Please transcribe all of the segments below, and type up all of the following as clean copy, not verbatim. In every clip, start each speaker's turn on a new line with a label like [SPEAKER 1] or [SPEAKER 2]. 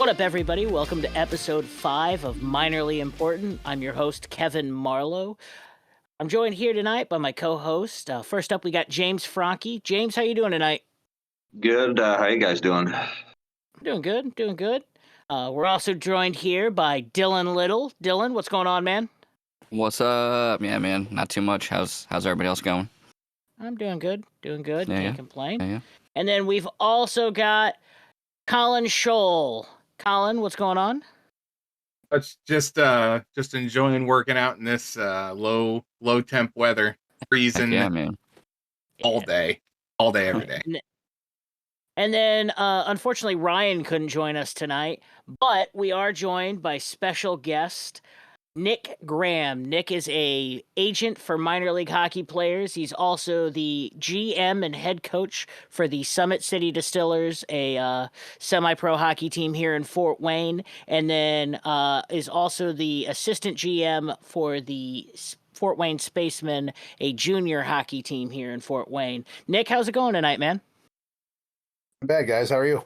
[SPEAKER 1] What up, everybody? Welcome to episode 5 of Minorly Important. I'm your host, Kevin Marlowe. I'm joined here tonight by my co-host. First up, we got James Franke. James, how you doing tonight?
[SPEAKER 2] Good. How you guys doing?
[SPEAKER 1] Doing good, doing good. We're also joined here by Dylan Little. Dylan, what's going on, man?
[SPEAKER 3] What's up? Yeah, man. Not too much. How's everybody else going?
[SPEAKER 1] I'm doing good, doing good.
[SPEAKER 3] Yeah,
[SPEAKER 1] Can't
[SPEAKER 3] yeah.
[SPEAKER 1] complain.
[SPEAKER 3] Yeah.
[SPEAKER 1] And then we've also got Colin Scholl. Colin, what's going on?
[SPEAKER 4] It's just enjoying working out in this low temp weather, freezing
[SPEAKER 3] Yeah, man.
[SPEAKER 4] all day, every day.
[SPEAKER 1] And then, unfortunately, Ryan couldn't join us tonight, but we are joined by special guest Nick Graham. Nick is a agent for minor league hockey players. He's also the GM and head coach for the Summit City Distillers, a semi-pro hockey team here in Fort Wayne, and then is also the assistant GM for the Fort Wayne Spacemen, a junior hockey team here in Fort Wayne. Nick, how's it going tonight, man?
[SPEAKER 5] Bad, guys. How are you?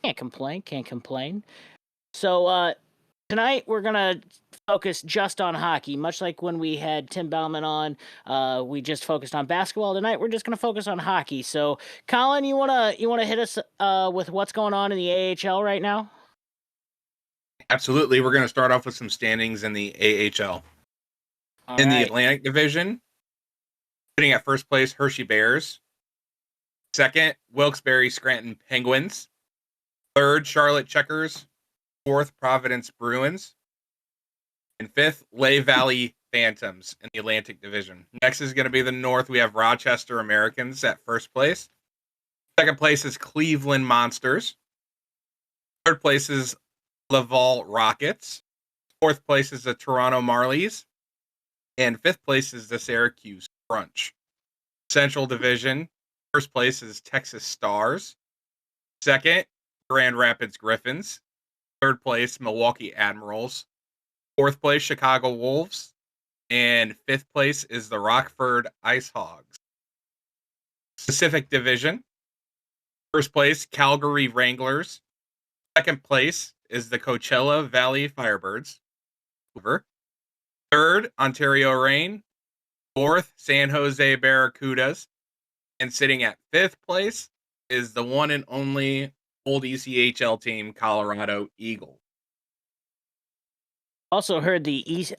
[SPEAKER 1] Can't complain. So tonight we're gonna focus just on hockey, much like when we had Tim Bauman on. We just focused on basketball. Tonight we're just gonna focus on hockey. So, Colin, you wanna hit us with what's going on in the AHL right now?
[SPEAKER 4] Absolutely. We're going to start off with some standings in the AHL. In the Atlantic Division, sitting at first place, Hershey Bears. Second, Wilkes-Barre Scranton Penguins. Third, Charlotte Checkers. Fourth, Providence Bruins. And fifth, Lehigh Valley Phantoms in the Atlantic Division. Next is going to be the North. We have Rochester Americans at first place. Second place is Cleveland Monsters. Third place is Laval Rockets. Fourth place is the Toronto Marlies. And fifth place is the Syracuse Crunch. Central Division. First place is Texas Stars. Second, Grand Rapids Griffins. Third place, Milwaukee Admirals. Fourth place, Chicago Wolves. And fifth place is the Rockford Ice Hogs. Pacific Division. First place, Calgary Wranglers. Second place is the Coachella Valley Firebirds. Third, Ontario Reign. Fourth, San Jose Barracudas. And sitting at fifth place is the one and only old ECHL team, Colorado Eagles.
[SPEAKER 1] Also heard the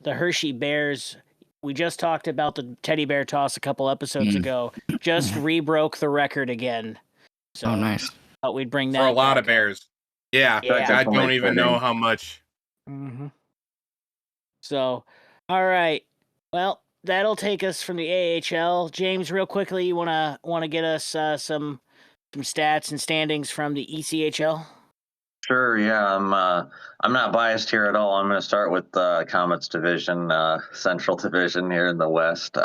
[SPEAKER 1] Hershey Bears. We just talked about the teddy bear toss a couple episodes ago. Just rebroke the record again. So
[SPEAKER 3] nice.
[SPEAKER 1] Thought we'd bring that
[SPEAKER 4] for a lot
[SPEAKER 1] back
[SPEAKER 4] of Bears. Yeah. I don't even know how much.
[SPEAKER 1] Mm-hmm. So, all right. Well, that'll take us from the AHL. James, real quickly, you wanna get us some stats and standings from the ECHL?
[SPEAKER 2] Sure. Yeah, I'm not biased here at all. I'm going to start with Comets Division, Central Division here in the West.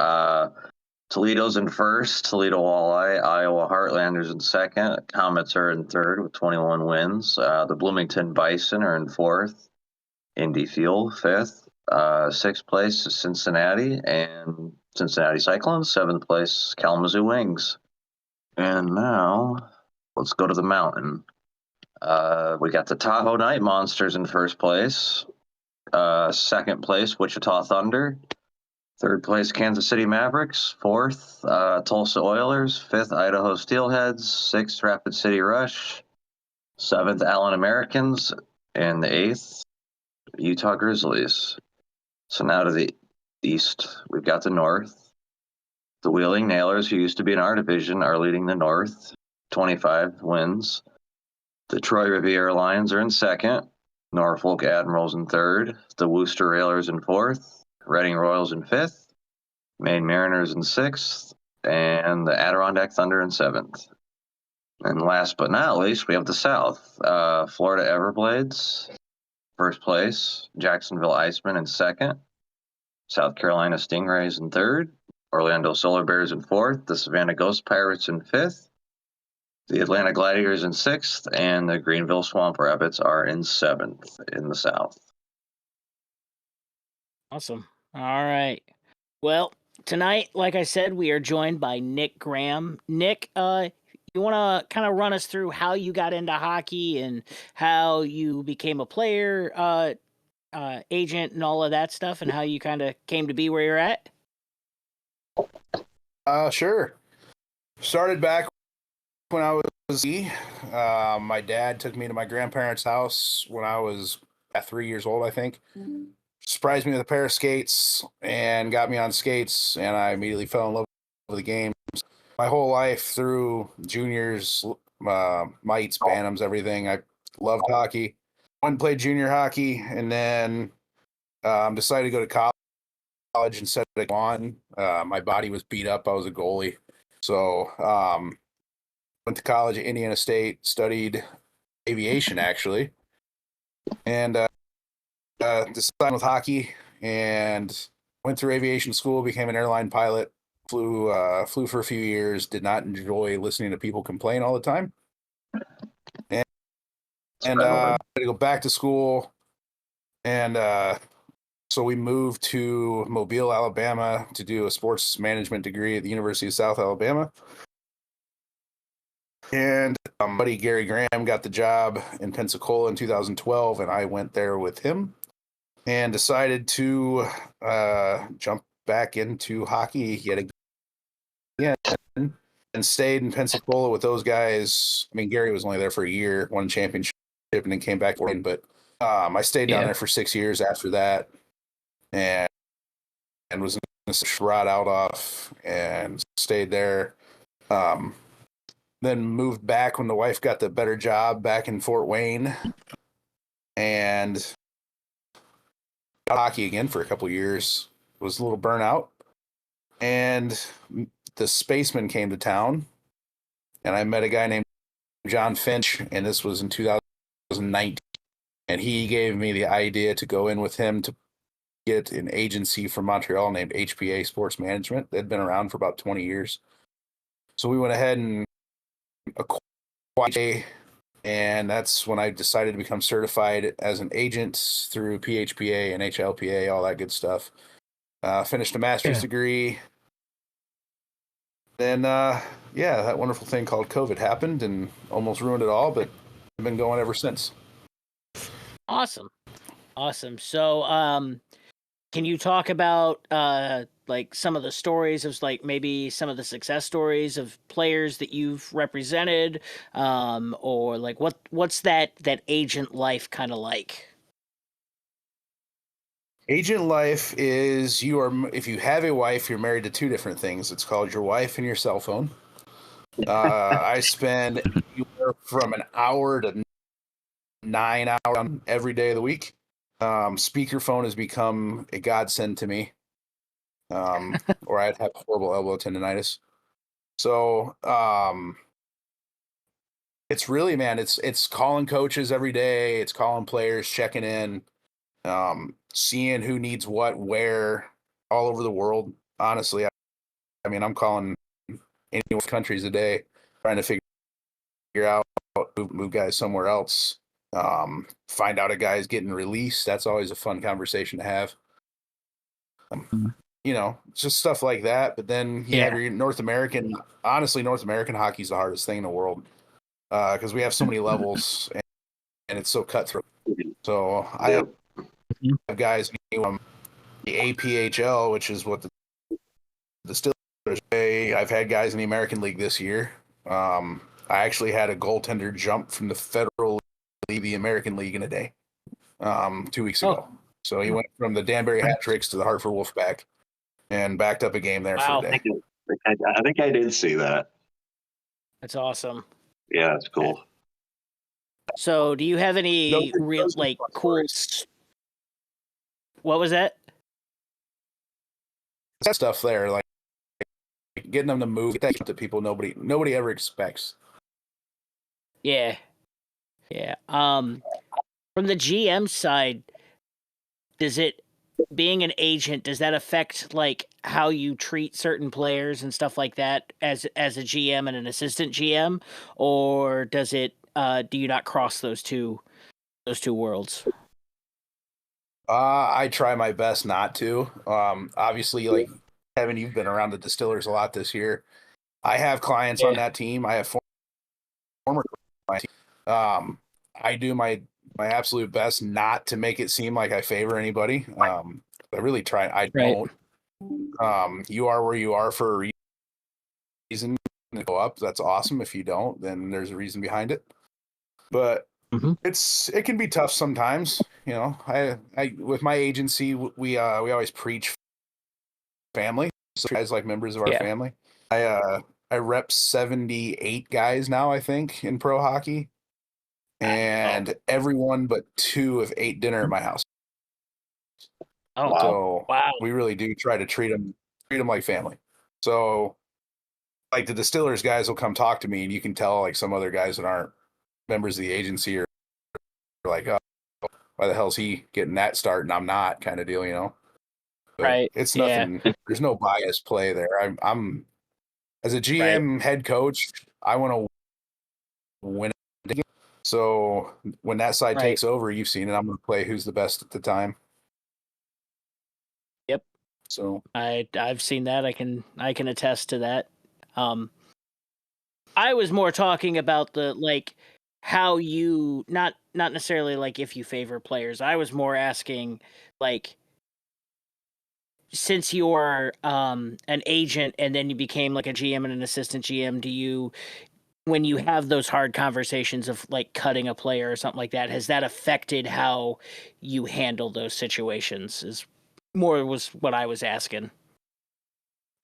[SPEAKER 2] Toledo's in first. Toledo Walleye. Iowa Heartlanders in second. Comets are in third with 21 wins. The Bloomington Bison are in fourth. Indy Fuel fifth. Sixth place is Cincinnati and Cincinnati Cyclones. Seventh place, Kalamazoo Wings. And now let's go to the mountain. We got the Tahoe Night Monsters in first place. Second place, Wichita Thunder. Third place, Kansas City Mavericks. Fourth, Tulsa Oilers. Fifth, Idaho Steelheads. Sixth, Rapid City Rush. Seventh, Allen Americans. And the eighth, Utah Grizzlies. So now to the east, we've got the north. The Wheeling Nailers, who used to be in our division, are leading the north. 25 wins. The Troy Riviera Lions are in second. Norfolk Admirals in third. The Worcester Railers in fourth. Reading Royals in fifth. Maine Mariners in sixth. And the Adirondack Thunder in seventh. And last but not least, we have the South. Florida Everblades, first place. Jacksonville Icemen in second. South Carolina Stingrays in third. Orlando Solar Bears in fourth. The Savannah Ghost Pirates in fifth. The Atlanta Gladiators in sixth. And the Greenville Swamp Rabbits are in seventh in the South.
[SPEAKER 1] Awesome. All right. Well, tonight, like I said, we are joined by Nick Graham. Nick, you you want to kind of run us through how you got into hockey and how you became a player, agent, and all of that stuff, and how you kind of came to be where you're at?
[SPEAKER 5] Sure. Started back when I was my dad took me to my grandparents' house when I was at 3 years old, I think. Surprised me with a pair of skates and got me on skates, and I immediately fell in love with the game. My whole life through juniors, mites, bantams, everything. I loved hockey. Went and played junior hockey, and then decided to go to college instead of on. My body was beat up. I was a goalie. So went to college at Indiana State, studied aviation actually, and decided with hockey and went through aviation school, became an airline pilot, flew for a few years, did not enjoy listening to people complain all the time. And I had to go back to school, and so we moved to Mobile, Alabama to do a sports management degree at the University of South Alabama. And buddy Gary Graham got the job in Pensacola in 2012, and I went there with him and decided to jump back into hockey yet again and stayed in Pensacola with those guys. I mean, Gary was only there for a year, won a championship, and then came back. But I stayed down there for 6 years after that, and was rot out off and stayed there. Then moved back when the wife got the better job back in Fort Wayne, and hockey again for a couple of years. Was a little burnout, and the Spacemen came to town, and I met a guy named John Finch, and this was in 2019, and he gave me the idea to go in with him to get an agency from Montreal named HPA Sports Management. They'd been around for about 20 years. So we went ahead and acquired, and that's when I decided to become certified as an agent through PHPA and HLPA, all that good stuff. Finished a master's degree. Then, that wonderful thing called COVID happened and almost ruined it all, but I've been going ever since.
[SPEAKER 1] Awesome. So, can you talk about like some of the stories of like maybe some of the success stories of players that you've represented, or like what's that agent life kind of like?
[SPEAKER 5] Agent life is if you have a wife, you're married to two different things. It's called your wife and your cell phone. I spend anywhere from an hour to 9 hours every day of the week. Speakerphone has become a godsend to me, or I'd have horrible elbow tendonitis. So it's really, man, it's calling coaches every day. It's calling players, checking in, seeing who needs what, where, all over the world. Honestly, I mean, I'm calling anywhere countries a day, trying to figure out move guys somewhere else. Find out a guy's getting released. That's always a fun conversation to have. Just stuff like that. But then you have your North American. Honestly, North American hockey is the hardest thing in the world because we have so many levels and it's so cutthroat. So I have guys in the APHL, which is what the Distillers say. I've had guys in the American League this year. I actually had a goaltender jump from the Federal League, the American League in a day, 2 weeks ago. So he went from the Danbury Hat Tricks to the Hartford Wolfpack and backed up a game there for a day.
[SPEAKER 2] I think I did see that.
[SPEAKER 1] That's awesome.
[SPEAKER 2] Yeah, that's cool.
[SPEAKER 1] So, do you have any real like cool? What was that?
[SPEAKER 5] That stuff there, like getting them to move, get that to people nobody ever expects.
[SPEAKER 1] Yeah. From the GM side, being an agent, does that affect like how you treat certain players and stuff like that as a GM and an assistant GM, or does it do you not cross those two worlds?
[SPEAKER 5] I try my best not to. Obviously, like Kevin, you've been around the Distillers a lot this year. I have clients on that team. I have former my team. I do my absolute best not to make it seem like I favor anybody. I really try. I don't. You are where you are for a reason to go up. That's awesome. If you don't, then there's a reason behind it. But it can be tough sometimes. You know, I with my agency, we always preach family. So guys like members of our family. I rep 78 guys now, I think, in pro hockey. And everyone but 2 have ate dinner at my house.
[SPEAKER 1] Oh,
[SPEAKER 5] so
[SPEAKER 1] wow.
[SPEAKER 5] We really do try to treat them like family. So like the Distillers guys will come talk to me, and you can tell like some other guys that aren't members of the agency are like, oh, why the hell's he getting that start and I'm not, kind of deal, you know? But it's nothing. There's no bias play there. I'm as a GM head coach, I want to win it. So when that side takes over, you've seen it. I'm going to play who's the best at the time.
[SPEAKER 1] Yep.
[SPEAKER 5] So
[SPEAKER 1] I've seen that. I can attest to that. I was more talking about the like how you not necessarily like if you favor players. I was more asking like since you're an agent and then you became like a GM and an assistant GM, do you when you have those hard conversations of like cutting a player or something like that, has that affected how you handle those situations? Is more was what I was asking.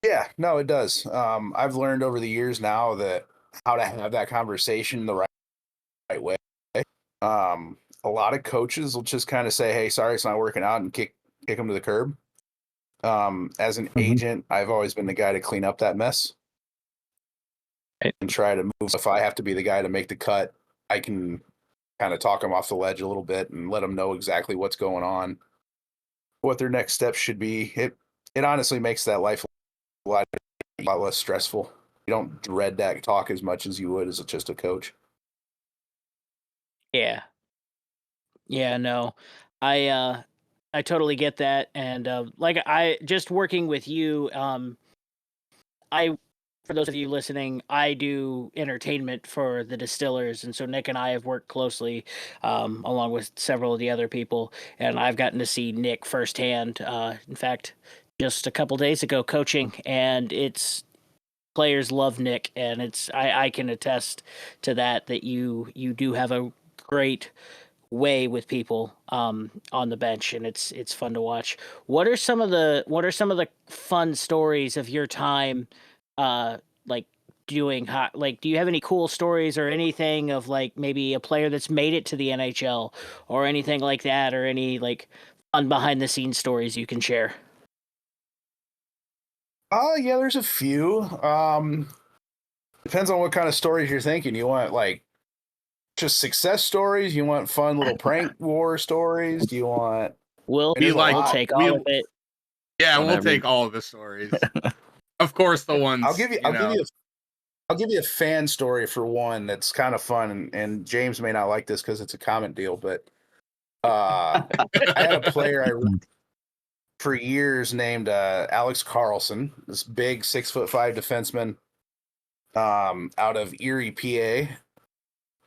[SPEAKER 5] Yeah, no, it does. I've learned over the years now that how to have that conversation the right way. A lot of coaches will just kind of say, "Hey, sorry, it's not working out," and kick them to the curb. As an agent, I've always been the guy to clean up that mess and try to move. If I have to be the guy to make the cut, I can kind of talk them off the ledge a little bit and let them know exactly what's going on, what their next steps should be. It honestly makes that life a lot less stressful. You don't dread that talk as much as you would as just a coach.
[SPEAKER 1] Yeah. Yeah, no. I totally get that. And like I just working with you, I for those of you listening, I do entertainment for the Distillers, and so Nick and I have worked closely along with several of the other people, and I've gotten to see Nick firsthand. In fact, just a couple days ago coaching, and it's players love Nick, and it's I can attest to that you do have a great way with people on the bench, and it's fun to watch. What are some of the fun stories of your time like doing hot, like do you have any cool stories or anything of like maybe a player that's made it to the NHL or anything like that, or any like fun behind the scenes stories you can share?
[SPEAKER 5] Yeah, there's a few. Depends on what kind of stories you're thinking. You want like just success stories? You want fun little prank war stories? Do you want
[SPEAKER 1] We'll take all of it.
[SPEAKER 4] Yeah, whatever. We'll take all of the stories. Of course, the ones
[SPEAKER 5] I'll give you a fan story for one that's kind of fun, and James may not like this because it's a comment deal, but I had a player I worked for years named Alex Carlson, this big 6'5" defenseman out of Erie, PA.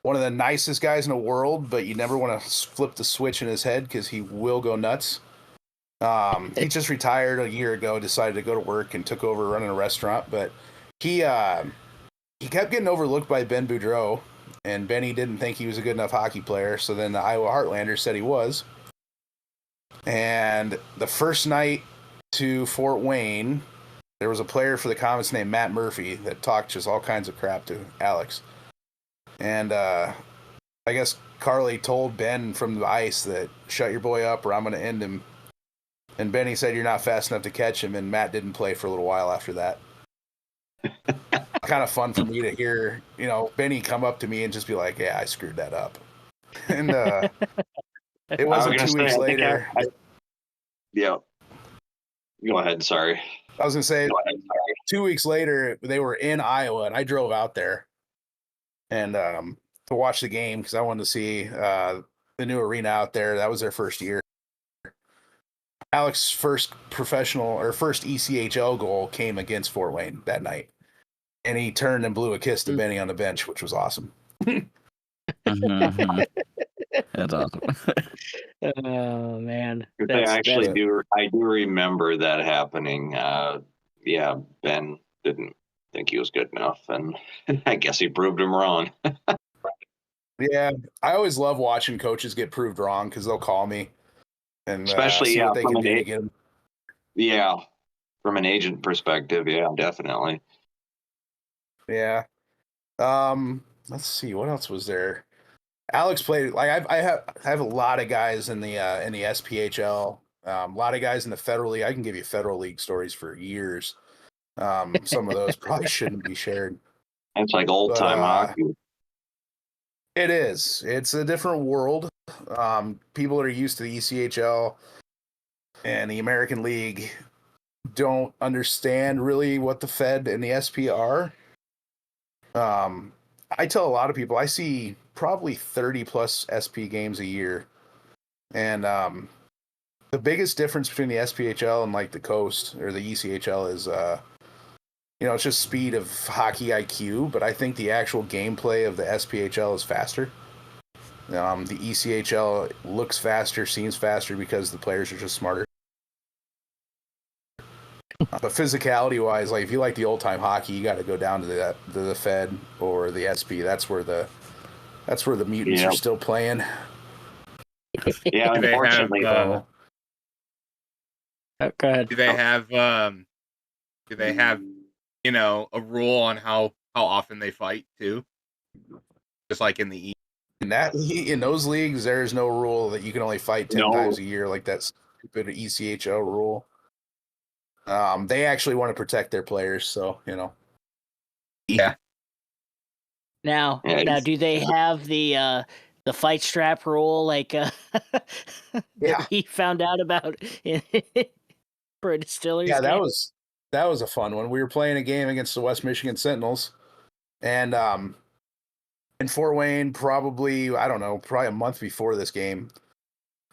[SPEAKER 5] One of the nicest guys in the world, but you never want to flip the switch in his head because he will go nuts. He just retired a year ago, decided to go to work and took over running a restaurant, but he kept getting overlooked by Ben Boudreau, and Benny didn't think he was a good enough hockey player, so then the Iowa Heartlanders said he was. And the first night to Fort Wayne, there was a player for the Comets named Matt Murphy that talked just all kinds of crap to Alex. And I guess Carly told Ben from the ice that shut your boy up or I'm going to end him. And Benny said you're not fast enough to catch him, and Matt didn't play for a little while after that. Kind of fun for me to hear, you know, Benny come up to me and just be like, yeah, I screwed that up. And it wasn't 2 weeks later.
[SPEAKER 2] Yeah. Go ahead. Sorry.
[SPEAKER 5] I was going to say 2 weeks later, they were in Iowa, and I drove out there and to watch the game because I wanted to see the new arena out there. That was their first year. Alex's first ECHL goal came against Fort Wayne that night, and he turned and blew a kiss to Benny on the bench, which was awesome.
[SPEAKER 3] Mhm. That's awesome.
[SPEAKER 1] Oh man,
[SPEAKER 2] I actually do. I do remember that happening. Yeah, Ben didn't think he was good enough, and I guess he proved him wrong.
[SPEAKER 5] Yeah, I always love watching coaches get proved wrong because they'll call me and
[SPEAKER 2] Especially
[SPEAKER 5] see what they
[SPEAKER 2] from
[SPEAKER 5] can
[SPEAKER 2] an
[SPEAKER 5] do to get them.
[SPEAKER 2] yeah, from an agent perspective, yeah, definitely.
[SPEAKER 5] Yeah. Let's see, what else was there? Alex played like I have a lot of guys in the SPHL. A lot of guys in the Federal League. I can give you Federal League stories for years. Some of those probably shouldn't be shared.
[SPEAKER 2] It's like old time hockey.
[SPEAKER 5] It is. It's a different world. People that are used to the ECHL and the American League don't understand really what the Fed and the SP are. I tell a lot of people I see probably 30 plus SP games a year. And the biggest difference between the SPHL and like the Coast or the ECHL is it's just speed of hockey IQ, but I think the actual gameplay of the SPHL is faster. The ECHL looks faster, seems faster because the players are just smarter. But physicality wise, like if you like the old time hockey, you got to go down to the Fed or the SP. That's where the mutants are still playing.
[SPEAKER 2] Yeah, unfortunately.
[SPEAKER 1] Go ahead.
[SPEAKER 4] Do they have a rule on how often they fight too? Just like in the
[SPEAKER 5] In those leagues, there is no rule that you can only fight 10 times a year, like that stupid ECHL rule. They actually want to protect their players, so
[SPEAKER 4] Yeah.
[SPEAKER 1] Now, do they have the fight strap rule like that we found out about for a Distillers?
[SPEAKER 5] Yeah,
[SPEAKER 1] game?
[SPEAKER 5] that was a fun one. We were playing a game against the West Michigan Sentinels, and in Fort Wayne, probably a month before this game,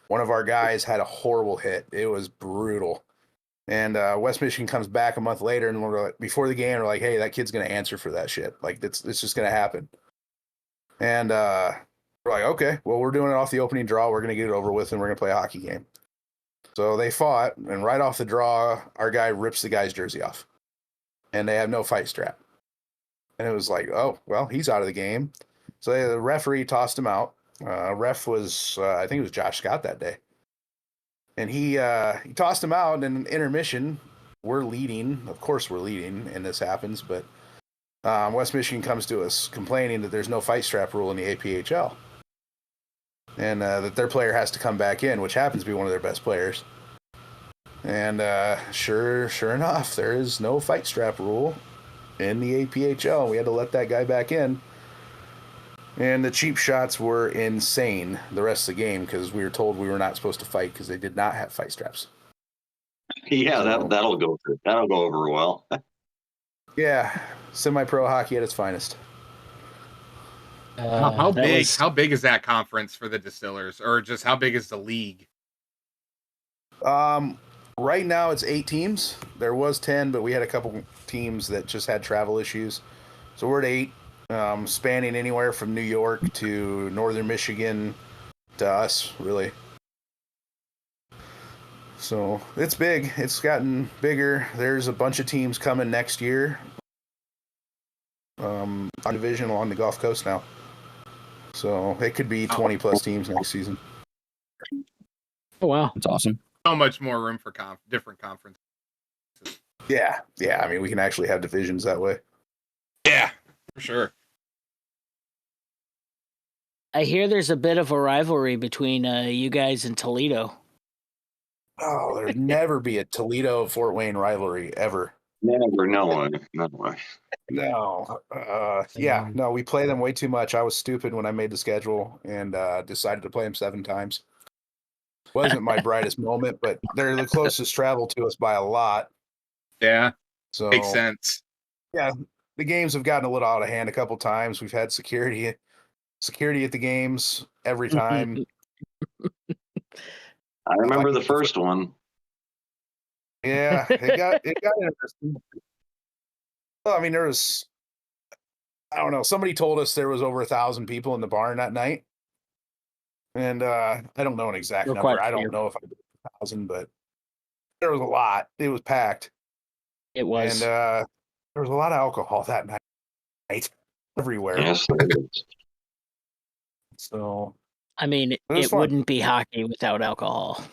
[SPEAKER 5] one of our guys had a horrible hit. It was brutal. And West Michigan comes back a month later, and we're like, before the game, we're like, "Hey, that kid's gonna answer for that shit. Like, it's just gonna happen." And we're like, "Okay, well, we're doing it off the opening draw. We're gonna get it over with, and we're gonna play a hockey game." So they fought, and right off the draw, our guy rips the guy's jersey off, and they have no fight strap. And it was like, "Oh, well, he's out of the game." So the referee tossed him out. Ref was, I think it was Josh Scott that day. And he tossed him out, and in intermission, we're leading. Of course we're leading, and this happens, but West Michigan comes to us complaining that there's no fight strap rule in the APHL. And that their player has to come back in, which happens to be one of their best players. And sure enough, there is no fight strap rule in the APHL. We had to let that guy back in. And the cheap shots were insane the rest of the game because we were told we were not supposed to fight because they did not have fight straps.
[SPEAKER 2] Yeah,
[SPEAKER 5] So,
[SPEAKER 2] that'll go over well.
[SPEAKER 5] Yeah, semi-pro hockey at its finest.
[SPEAKER 4] how big is that conference for the Distillers, or just how big is the league?
[SPEAKER 5] Right now it's 8 teams. There was 10, but we had a couple teams that just had travel issues, so we're at 8. Spanning anywhere from New York to northern Michigan to us, really. So it's big. It's gotten bigger. There's a bunch of teams coming next year. On division along the Gulf Coast now. So it could be 20 plus teams next season.
[SPEAKER 1] Oh wow,
[SPEAKER 3] That's awesome.
[SPEAKER 4] So much more room for different conferences.
[SPEAKER 5] Yeah. I mean, we can actually have divisions that way.
[SPEAKER 4] Yeah, for sure.
[SPEAKER 1] I hear there's a bit of a rivalry between you guys and Toledo.
[SPEAKER 5] Oh, there'd never be a Toledo-Fort Wayne rivalry ever.
[SPEAKER 2] Never, no way.
[SPEAKER 5] No. No, we play them way too much. I was stupid when I made the schedule and decided to play them 7 times. Wasn't my brightest moment, but they're the closest travel to us by a lot.
[SPEAKER 4] Yeah,
[SPEAKER 5] so
[SPEAKER 4] makes sense.
[SPEAKER 5] Yeah, the games have gotten a little out of hand a couple times. We've had security at the games every time.
[SPEAKER 2] I remember the first one.
[SPEAKER 5] Yeah, it got interesting. Well, I mean, I don't know. Somebody told us there was over 1,000 people in the barn that night. And I don't know an exact
[SPEAKER 1] You're
[SPEAKER 5] number.
[SPEAKER 1] quite
[SPEAKER 5] I
[SPEAKER 1] fair.
[SPEAKER 5] don't know if I did 1,000, but there was a lot. It was packed.
[SPEAKER 1] It was.
[SPEAKER 5] And there was a lot of alcohol that night everywhere.
[SPEAKER 2] Yes, there is.
[SPEAKER 5] So,
[SPEAKER 1] I mean,
[SPEAKER 5] was
[SPEAKER 1] it
[SPEAKER 5] fun.
[SPEAKER 1] wouldn't be hockey without alcohol.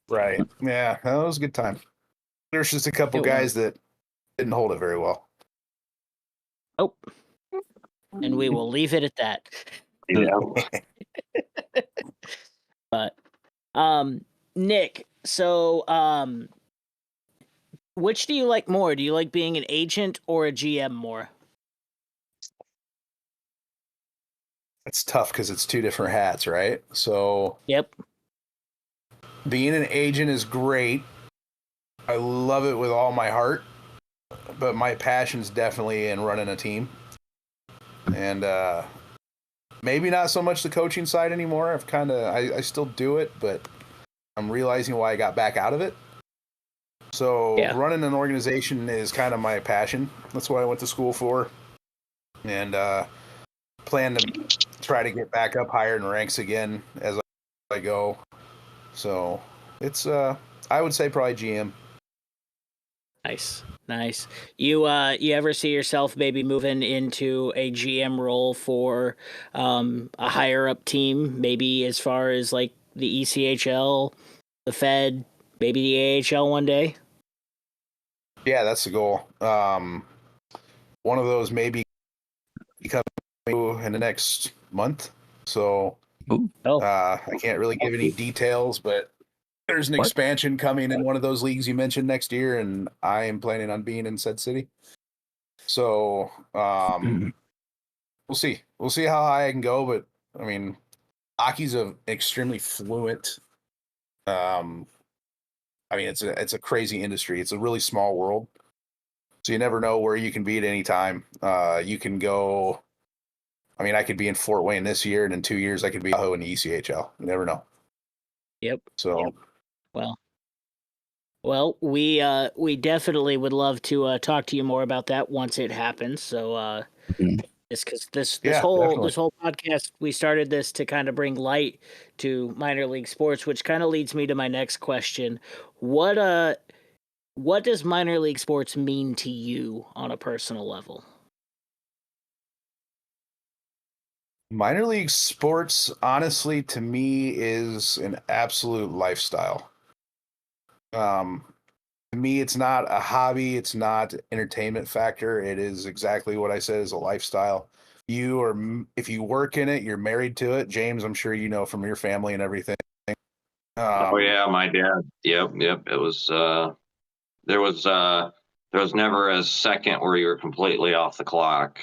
[SPEAKER 5] Right. Yeah, that was a good time. There's just a couple
[SPEAKER 1] It
[SPEAKER 5] guys that didn't hold it very well.
[SPEAKER 1] Oh, and we will leave it at that.
[SPEAKER 2] Yeah.
[SPEAKER 1] But, Nick, so, which do you like more? Do you like being an agent or a GM more?
[SPEAKER 5] It's tough because it's two different hats, right? So
[SPEAKER 1] Yep.
[SPEAKER 5] being an agent is great. I love it with all my heart, but my passion's definitely in running a team. And maybe not so much the coaching side anymore. I still do it, but I'm realizing why I got back out of it. So running an organization is kind of my passion. That's what I went to school for. And plan to try to get back up higher in ranks again as I go. So it's I would say probably GM.
[SPEAKER 1] Nice. You ever see yourself maybe moving into a GM role for a higher up team, maybe as far as like the ECHL, the Fed, maybe the AHL one day?
[SPEAKER 5] Yeah, that's the goal. One of those maybe coming in the next month. So I can't really give any details, but there's an expansion coming in one of those leagues you mentioned next year, and I am planning on being in said city. So we'll see. We'll see how high I can go, but I mean, hockey's an extremely fluent. I mean, it's a crazy industry. It's a really small world, so you never know where you can be at any time. You can go. I mean, I could be in Fort Wayne this year, and in 2 years, I could be in the ECHL. You never know.
[SPEAKER 1] Yep.
[SPEAKER 5] So,
[SPEAKER 1] well, we definitely would love to talk to you more about that once it happens. So, this whole podcast, we started this to kind of bring light to minor league sports, which kind of leads me to my next question. What does minor league sports mean to you on a personal level?
[SPEAKER 5] minor league sports, honestly, to me, is an absolute lifestyle. To me, it's not a hobby. It's not entertainment factor. It is exactly what I said, is a lifestyle. If you work in it, you're married to it. James, I'm sure you know from your family and everything.
[SPEAKER 2] Oh yeah, my dad. Yep. It was there was never a second where you were completely off the clock.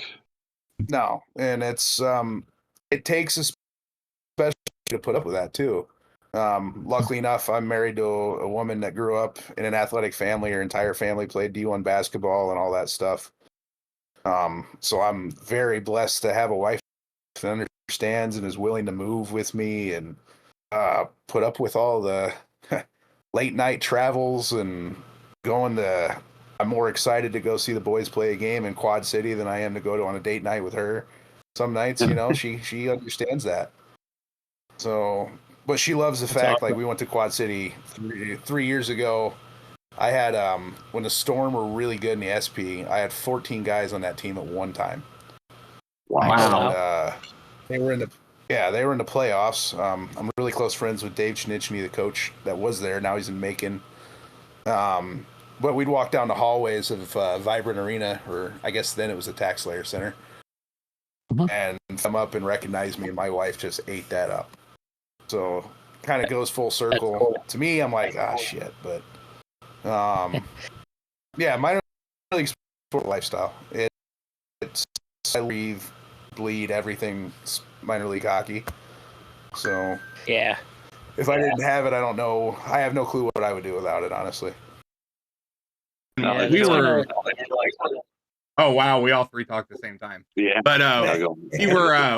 [SPEAKER 5] No, and it takes a special to put up with that too. Luckily enough, I'm married to a woman that grew up in an athletic family. Her entire family played D1 basketball and all that stuff. So I'm very blessed to have a wife that understands and is willing to move with me and put up with all the late night travels and going to. I'm more excited to go see the boys play a game in Quad City than I am to go on a date night with her. Some nights, she understands that. So, but she loves the fact,
[SPEAKER 1] awesome.
[SPEAKER 5] like we went to Quad City 3 years ago. I had when the Storm were really good in the SP, I had 14 guys on that team at one time.
[SPEAKER 2] Wow.
[SPEAKER 5] And, they were in the playoffs. I'm really close friends with Dave Chinichny, the coach that was there. Now he's in Macon. But we'd walk down the hallways of Vibrant Arena, or I guess then it was the Tax Slayer Center, and come up and recognize me, and my wife just ate that up. So kind of goes full circle.
[SPEAKER 1] Cool.
[SPEAKER 5] To me, I'm like, shit. But yeah, minor league sport lifestyle. It's I bleed everything minor league hockey. So
[SPEAKER 1] Yeah.
[SPEAKER 5] If I didn't have it, I don't know. I have no clue what I would do without it, honestly.
[SPEAKER 1] Yeah,
[SPEAKER 4] we were. Oh wow, we all three talked at the same time.
[SPEAKER 2] Yeah.
[SPEAKER 4] But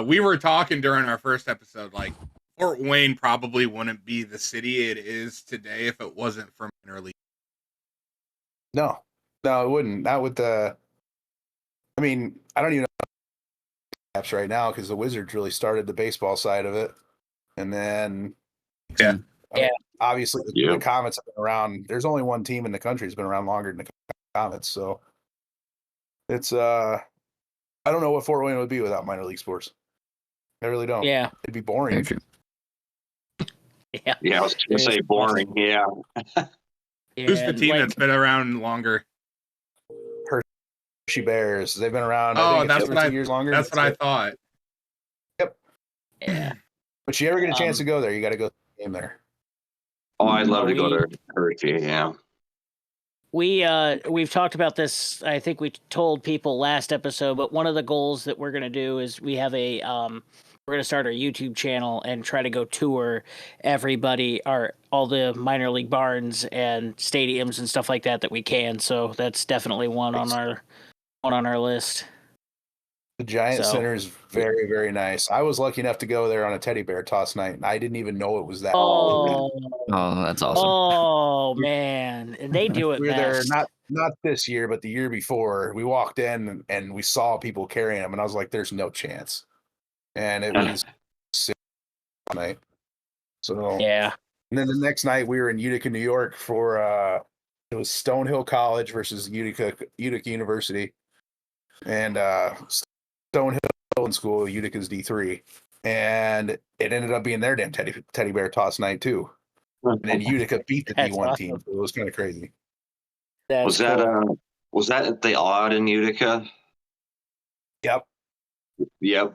[SPEAKER 4] we were talking during our first episode, like Fort Wayne probably wouldn't be the city it is today if it wasn't for minor league.
[SPEAKER 5] No, it wouldn't. Not with the. I mean, I don't even know right now because the Wizards really started the baseball side of it. And then,
[SPEAKER 4] Yeah.
[SPEAKER 5] Obviously, the Comets have been around. There's only one team in the country that's been around longer than the Comets. So it's, I don't know what Fort Wayne would be without minor league sports. I really don't.
[SPEAKER 1] Yeah.
[SPEAKER 5] It'd be boring.
[SPEAKER 3] Very true.
[SPEAKER 1] Yeah.
[SPEAKER 2] Yeah, I was going to say boring. Yeah.
[SPEAKER 4] Who's the team that's been around longer?
[SPEAKER 5] Hershey Bears. They've been around.
[SPEAKER 4] Oh,
[SPEAKER 5] that's what 2 years longer.
[SPEAKER 4] That's what I thought.
[SPEAKER 5] Yep.
[SPEAKER 1] Yeah.
[SPEAKER 5] But you ever get a chance to go there, you got to go to the game there.
[SPEAKER 2] Oh, I'd love to go to Hershey. Yeah.
[SPEAKER 1] We've talked about this. I think we told people last episode, but one of the goals that we're going to do is we have a we're going to start our YouTube channel and try to go tour all the minor league barns and stadiums and stuff like that we can. So that's definitely one on our list.
[SPEAKER 5] The Giant Center is very, very nice. I was lucky enough to go there on a teddy bear toss night, and I didn't even know it was that.
[SPEAKER 1] Oh,
[SPEAKER 3] that's awesome.
[SPEAKER 1] Oh man, and they do it.
[SPEAKER 5] We were
[SPEAKER 1] best.
[SPEAKER 5] there not this year, but the year before. We walked in and we saw people carrying them, and I was like, "There's no chance." And it was night. So
[SPEAKER 1] yeah.
[SPEAKER 5] And then the next night we were in Utica, New York for it was Stonehill College versus Utica University, and Stonehill in school, Utica's D3, and it ended up being their damn teddy bear toss night too. And then Utica beat the D1 team. So it was kind of crazy.
[SPEAKER 2] Was that at the Odd in Utica?
[SPEAKER 5] Yep.
[SPEAKER 2] Yeah,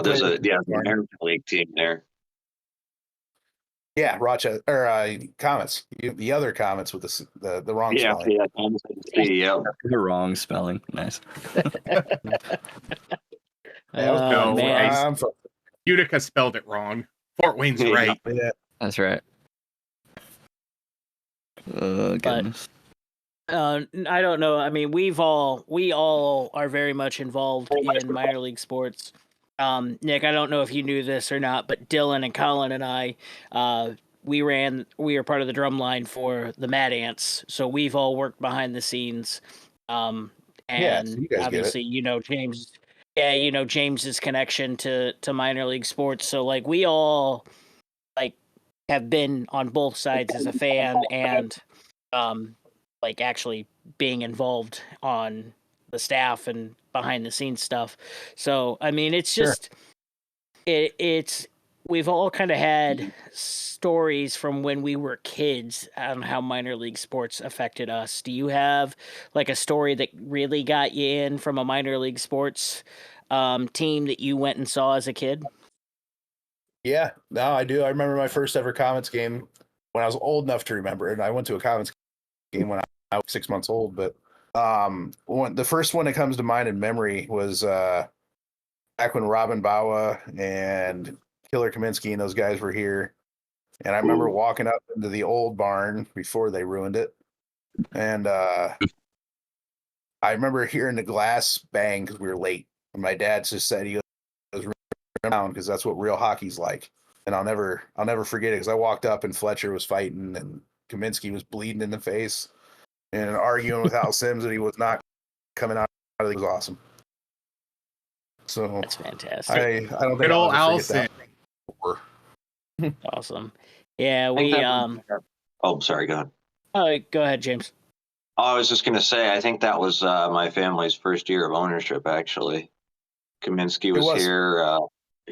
[SPEAKER 2] there's an American League team there.
[SPEAKER 5] Yeah, Rochester or Comets. The other Comets with the wrong spelling.
[SPEAKER 2] Yeah.
[SPEAKER 3] The wrong spelling. Nice.
[SPEAKER 1] Man.
[SPEAKER 4] Utica spelled it wrong. Fort Wayne's right.
[SPEAKER 5] Yeah.
[SPEAKER 3] That's right. Goodness.
[SPEAKER 1] I don't know. I mean, we all are very much involved in minor league sports. Nick, I don't know if you knew this or not, but Dylan and Colin and I, we are part of the drum line for the Mad Ants. So we've all worked behind the scenes. And
[SPEAKER 5] so you guys
[SPEAKER 1] obviously, James, James's connection to minor league sports. So like we all have been on both sides as a fan and, actually being involved on the staff and behind the scenes stuff. So, I mean, it's just, we've all kind of had stories from when we were kids on how minor league sports affected us. Do you have a story that really got you in from a minor league sports team that you went and saw as a kid?
[SPEAKER 5] Yeah, no, I do. I remember my first ever Comets game when I was old enough to remember it. And I went to a Comets game when I was 6 months old, but the first one that comes to mind in memory was back when Robin Bawa and Killer Kaminsky and those guys were here. And I remember walking up into the old barn before they ruined it. And I remember hearing the glass bang because we were late. And my dad just said, he goes around because that's what real hockey's like. And I'll never forget it because I walked up and Fletcher was fighting and Kaminsky was bleeding in the face and arguing with Al Sims that he was not coming out. It was awesome. So
[SPEAKER 1] that's fantastic.
[SPEAKER 5] I don't think
[SPEAKER 4] good old Al
[SPEAKER 5] Sims.
[SPEAKER 1] Awesome. Yeah,
[SPEAKER 2] Oh, sorry. Go ahead.
[SPEAKER 1] Oh, go ahead, James.
[SPEAKER 2] Oh, I was just going to say, I think that was my family's first year of ownership, actually. Kaminsky was here.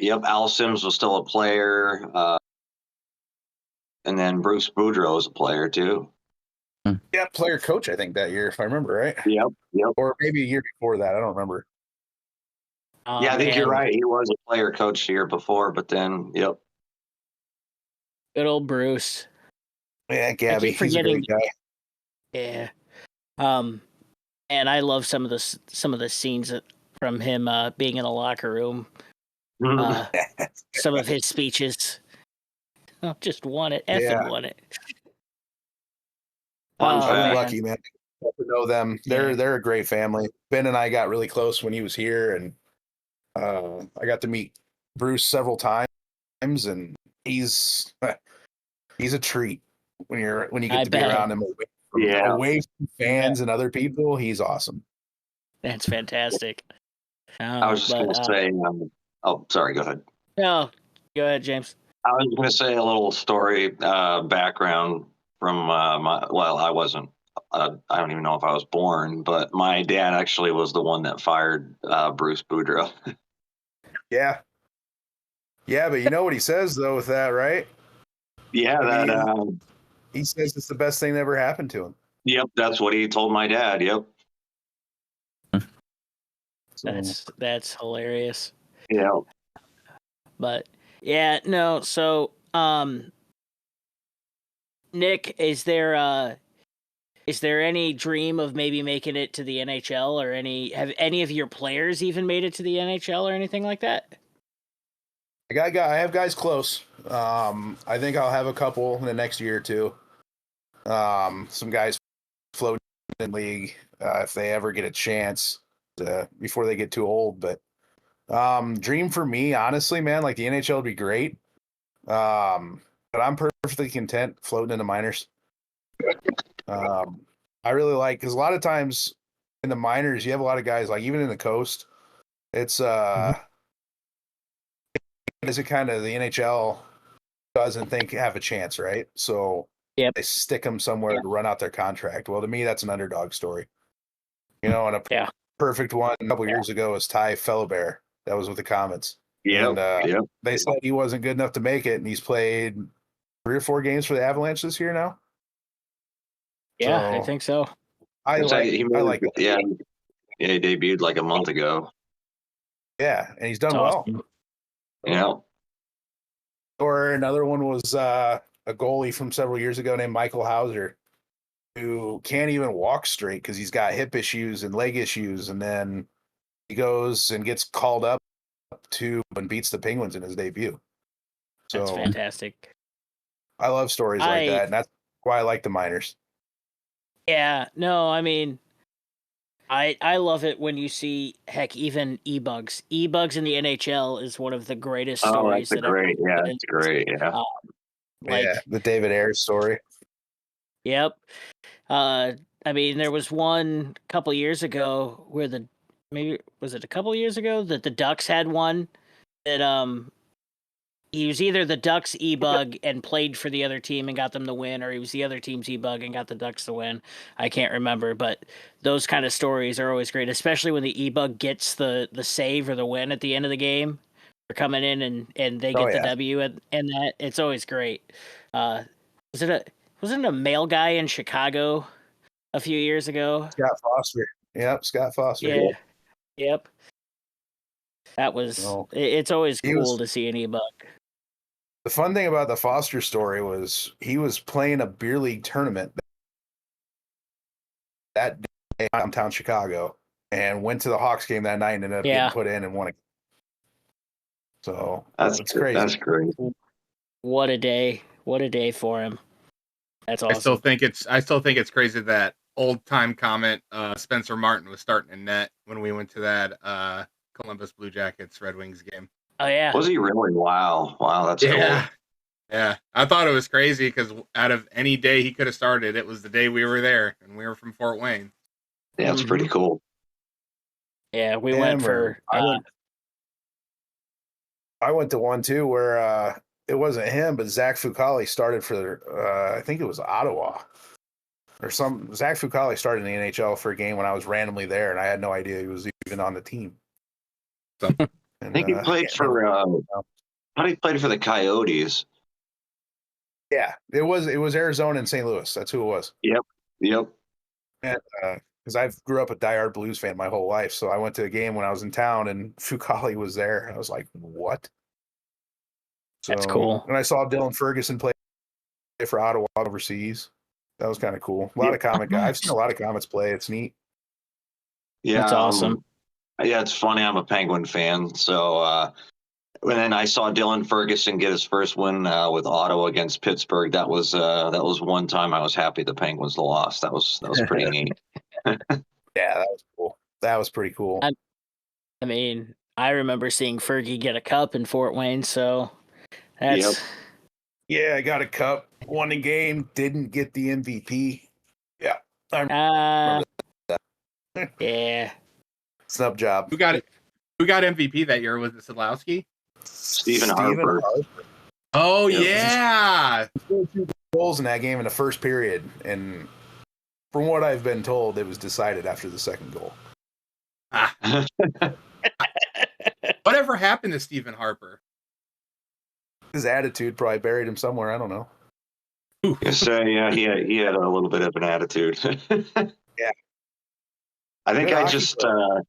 [SPEAKER 2] Al Sims was still a player. And then Bruce Boudreau was a player, too.
[SPEAKER 5] Yeah, player coach, I think, that year, if I remember right.
[SPEAKER 2] Yep.
[SPEAKER 5] Or maybe a year before that. I don't remember.
[SPEAKER 2] I think you're right. He was a player coach the year before, but then,
[SPEAKER 1] Good old Bruce.
[SPEAKER 5] Yeah, Gabby, he's a great guy.
[SPEAKER 1] Yeah. And I love some of the scenes from him being in the locker room. Some of his speeches. Just won it. Effing won it.
[SPEAKER 5] I'm lucky, man. To know them. They're a great family. Ben and I got really close when he was here, and I got to meet Bruce several times, and he's a treat when you get to be around him away from fans and other people. He's awesome.
[SPEAKER 1] That's fantastic.
[SPEAKER 2] I was just going to say, oh, sorry, go ahead.
[SPEAKER 1] No, go ahead, James.
[SPEAKER 2] I was going to say a little story background from I wasn't, I don't even know if I was born, but my dad actually was the one that fired Bruce Boudreaux.
[SPEAKER 5] Yeah. Yeah, but you know what he says, though, with that, right?
[SPEAKER 2] Yeah,
[SPEAKER 5] he says it's the best thing that ever happened to him.
[SPEAKER 2] Yep, that's what he told my dad. Yep.
[SPEAKER 1] That's hilarious.
[SPEAKER 2] Yeah.
[SPEAKER 1] But yeah, no. So, Nick, is there any dream of maybe making it to the NHL, or have any of your players even made it to the NHL or anything like that?
[SPEAKER 5] I have guys close. I think I'll have a couple in the next year or two. Some guys floating in the league if they ever get a chance before they get too old. But dream for me, honestly, man, like the NHL would be great. But I'm perfectly content floating in the minors. I really like, because a lot of times in the minors, you have a lot of guys, like even in the coast, it's is it kind of the NHL doesn't think have a chance, right? So they stick them somewhere to run out their contract. Well, to me, that's an underdog story. And a perfect one a couple years ago was Ty Fellebear. That was with the Comets.
[SPEAKER 2] Yeah.
[SPEAKER 5] They said he wasn't good enough to make it, and he's played 3 or 4 games for the Avalanche this year now.
[SPEAKER 1] Yeah, I think so.
[SPEAKER 5] I like that.
[SPEAKER 2] Yeah, he debuted like a month ago.
[SPEAKER 5] Yeah, and he's done well.
[SPEAKER 2] Yeah.
[SPEAKER 5] Or another one was a goalie from several years ago named Michael Hauser, who can't even walk straight because he's got hip issues and leg issues, and then he goes and gets called up to and beats the Penguins in his debut. So
[SPEAKER 1] that's fantastic.
[SPEAKER 5] I love stories like that, and that's why I like the minors.
[SPEAKER 1] Yeah, no, I mean, I love it when you see, heck, even E-Bugs. E-Bugs in the NHL is one of the greatest stories.
[SPEAKER 2] That's great. Yeah, it's great. Yeah.
[SPEAKER 5] The David Ayres story.
[SPEAKER 1] Yep. I mean, there was one a couple years ago where maybe was it a couple years ago that the Ducks had one that he was either the Ducks E-Bug and played for the other team and got them the win, or he was the other team's E-Bug and got the Ducks the win. I can't remember, but those kind of stories are always great, especially when the E-Bug gets the save or the win at the end of the game. They're coming in and they get the W, and that it's always great. Wasn't it a male guy in Chicago a few years ago?
[SPEAKER 5] Scott Foster. Yep, Scott Foster.
[SPEAKER 1] Yeah. Yep. That was. It's always cool to see an E-Bug.
[SPEAKER 5] The fun thing about the Foster story was he was playing a beer league tournament that day in downtown Chicago and went to the Hawks game that night and ended up getting put in and won it. So that's crazy.
[SPEAKER 2] That's great.
[SPEAKER 1] What a day! What a day for him. That's awesome.
[SPEAKER 4] I still think it's crazy that old time Comet Spencer Martin was starting in net when we went to that Columbus Blue Jackets Red Wings game.
[SPEAKER 1] Oh yeah.
[SPEAKER 2] Was he really? Wow, that's cool.
[SPEAKER 4] Yeah. I thought it was crazy because out of any day he could have started, it was the day we were there, and we were from Fort Wayne.
[SPEAKER 2] Yeah, it's pretty cool.
[SPEAKER 1] Yeah, we went for.
[SPEAKER 5] I went to one too where it wasn't him, but Zach Fucale started for I think it was Ottawa or some. Zach Fucale started in the NHL for a game when I was randomly there, and I had no idea he was even on the team.
[SPEAKER 2] I think he played for. He played for the Coyotes.
[SPEAKER 5] Yeah, it was Arizona and St. Louis. That's who it was.
[SPEAKER 2] Yep.
[SPEAKER 5] And because I grew up a diehard Blues fan my whole life, so I went to a game when I was in town, and Fucale was there. I was like, "What?" So,
[SPEAKER 1] that's cool.
[SPEAKER 5] And I saw Dylan Ferguson play for Ottawa overseas. That was kind of cool. A lot of Comet guys. I've seen a lot of Comets play. It's neat.
[SPEAKER 2] Yeah,
[SPEAKER 1] that's awesome.
[SPEAKER 2] Yeah, it's funny. I'm a Penguin fan, so when then I saw Dylan Ferguson get his first win with Ottawa against Pittsburgh. That was one time I was happy the Penguins lost. That was pretty neat.
[SPEAKER 5] Yeah, that was cool. That was pretty cool.
[SPEAKER 1] I mean, I remember seeing Fergie get a cup in Fort Wayne, so that's.
[SPEAKER 5] Yeah, I got a cup, won a game, didn't get the MVP. Yeah, I remember that.
[SPEAKER 1] Yeah.
[SPEAKER 5] Snub job.
[SPEAKER 4] Who got it? Who got MVP that year? Was it Sadlowski?
[SPEAKER 2] Stephen Harper.
[SPEAKER 4] Oh,
[SPEAKER 2] Yep.
[SPEAKER 4] yeah.
[SPEAKER 5] Two goals in that game in the first period, and from what I've been told, it was decided after the second goal.
[SPEAKER 4] Whatever happened to Stephen Harper?
[SPEAKER 5] His attitude probably buried him somewhere. I don't know.
[SPEAKER 2] So yeah, he had a little bit of an attitude.
[SPEAKER 5] Yeah.
[SPEAKER 2] I think
[SPEAKER 5] Good
[SPEAKER 2] I
[SPEAKER 5] hockey
[SPEAKER 2] just
[SPEAKER 5] player.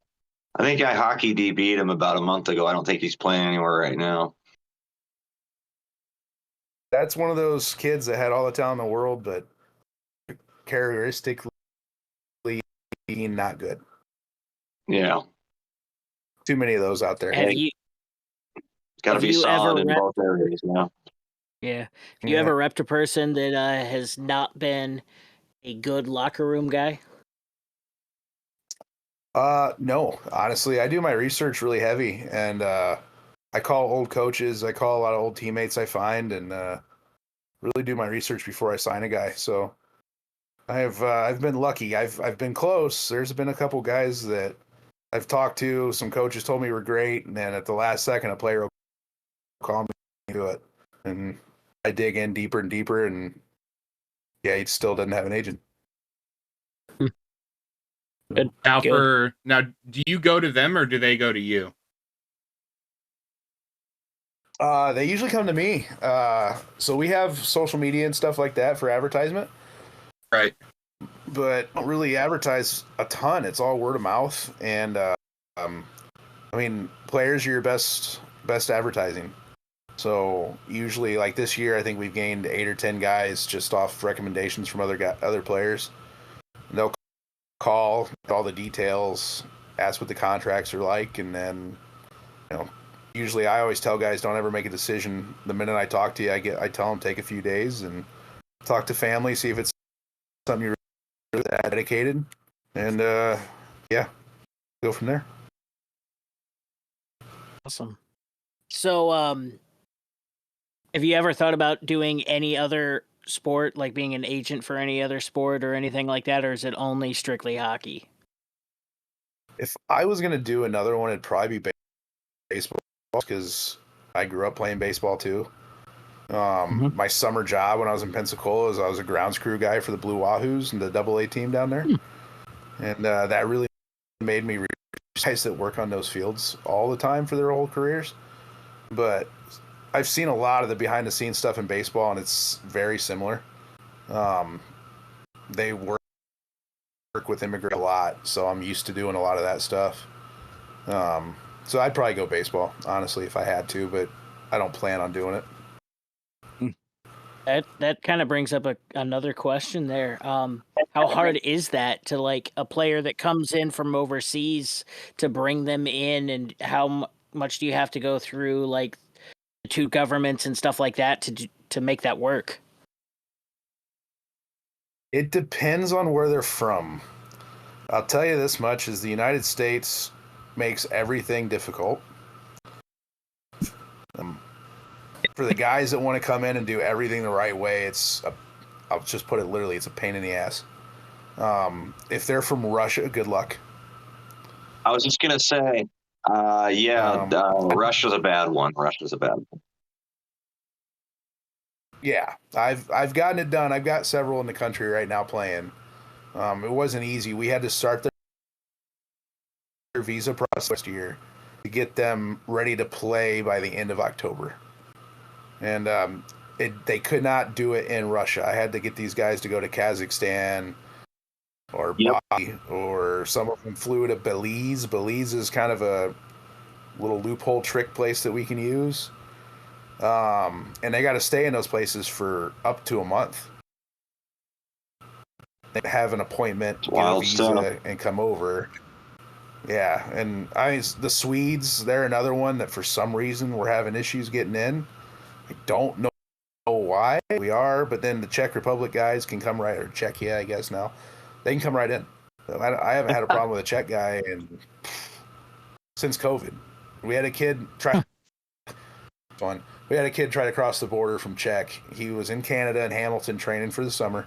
[SPEAKER 2] I think I hockey DB'd him about a month ago. I don't think he's playing anywhere right now.
[SPEAKER 5] That's one of those kids that had all the talent in the world, but characteristically not good.
[SPEAKER 2] Yeah,
[SPEAKER 5] Too many of those out there.
[SPEAKER 1] Have you
[SPEAKER 2] got to
[SPEAKER 1] have
[SPEAKER 2] be
[SPEAKER 1] you ever
[SPEAKER 2] solid in
[SPEAKER 1] rep-
[SPEAKER 2] both areas now.
[SPEAKER 1] yeah? Have you
[SPEAKER 5] Yeah.
[SPEAKER 1] ever repped a person that has not been a good locker room guy?
[SPEAKER 5] No, honestly, I do my research really heavy, and I call old coaches, I call a lot of old teammates I find, and really do my research before I sign a guy. So I've been lucky. I've been close. There's been a couple guys that I've talked to. Some coaches told me were great, and then at the last second, a player will call me to do it, and I dig in deeper and deeper, and yeah, he still doesn't have an agent.
[SPEAKER 1] Good.
[SPEAKER 4] Now,
[SPEAKER 1] Good.
[SPEAKER 4] do you go to them or do they go to you?
[SPEAKER 5] They usually come to me. So we have social media and stuff like that for advertisement,
[SPEAKER 4] Right.
[SPEAKER 5] but don't really advertise a ton. It's all word of mouth, and I mean, players are your best advertising. So usually, like this year, I think we've gained 8 or 10 guys just off recommendations from other players. And they'll call all the details, ask what the contracts are like, and then usually I always tell guys don't ever make a decision the minute I talk to you. I tell them take a few days and talk to family, see if it's something you're really dedicated, and yeah, go from there.
[SPEAKER 1] Awesome. So, have you ever thought about doing any other sport, like being an agent for any other sport or anything like that, or is it only strictly hockey?
[SPEAKER 5] If I was gonna do another one, it'd probably be baseball because I grew up playing baseball too. My summer job when I was in Pensacola is I was a grounds crew guy for the Blue Wahoos and the AA team down there, and that really made me realize guys that work on those fields all the time for their whole careers. But I've seen a lot of the behind the scenes stuff in baseball, and it's very similar. They work with immigrants a lot, so I'm used to doing a lot of that stuff. So I'd probably go baseball, honestly, if I had to, but I don't plan on doing it.
[SPEAKER 1] That kind of brings up another question there. How hard is that to like a player that comes in from overseas to bring them in, and how much do you have to go through like the two governments and stuff like that to make that work?
[SPEAKER 5] It depends on where they're from. I'll tell you this much: is the United States makes everything difficult. For the guys that want to come in and do everything the right way, I'll just put it literally, it's a pain in the ass. If they're from Russia, good luck.
[SPEAKER 2] I was just gonna say, Russia's a bad one.
[SPEAKER 5] Yeah, I've gotten it done. I've got several in the country right now playing. It wasn't easy. We had to start their visa process last year to get them ready to play by the end of October. And they could not do it in Russia. I had to get these guys to go to Kazakhstan or Bali, or some of them flew to Belize. Belize is kind of a little loophole trick place that we can use. And they got to stay in those places for up to a month. They have an appointment, get a visa, and come over. Yeah, and the Swedes, they're another one that for some reason we're having issues getting in. I don't know why we are, but then the Czech Republic guys can come right, or Czechia, I guess now. They can come right in. So I haven't had a problem with a Czech guy since COVID. We had a kid try to cross the border from Czech. He was in Canada and Hamilton training for the summer.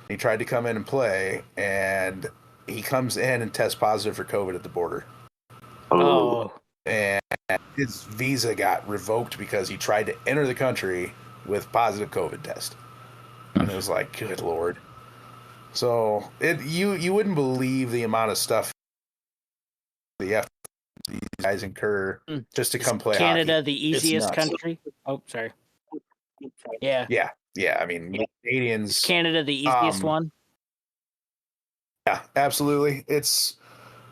[SPEAKER 5] He tried to come in and play, and he comes in and tests positive for COVID at the border.
[SPEAKER 1] Oh,
[SPEAKER 5] and his visa got revoked because he tried to enter the country with positive COVID test. And it was like, good Lord. So you wouldn't believe the amount of stuff that these guys incur just to come play
[SPEAKER 1] Canada
[SPEAKER 5] hockey.
[SPEAKER 1] the easiest country? Oh, sorry. Yeah.
[SPEAKER 5] Yeah. I mean, Canadians.
[SPEAKER 1] Is Canada the easiest one?
[SPEAKER 5] Yeah, absolutely. It's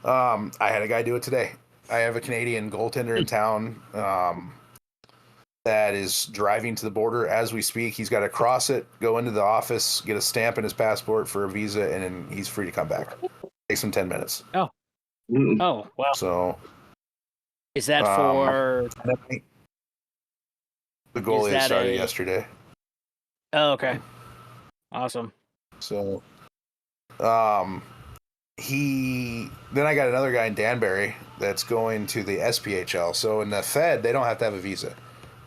[SPEAKER 5] I had a guy do it today. I have a Canadian goaltender in town that is driving to the border as we speak. He's got to cross it, go into the office, get a stamp in his passport for a visa, and then he's free to come back. Takes him 10 minutes.
[SPEAKER 1] Oh. Oh, wow.
[SPEAKER 5] So
[SPEAKER 1] is that for
[SPEAKER 5] the goalie started yesterday?
[SPEAKER 1] Oh, okay. Awesome.
[SPEAKER 5] So then I got another guy in Danbury that's going to the SPHL. So in the Fed, they don't have to have a visa.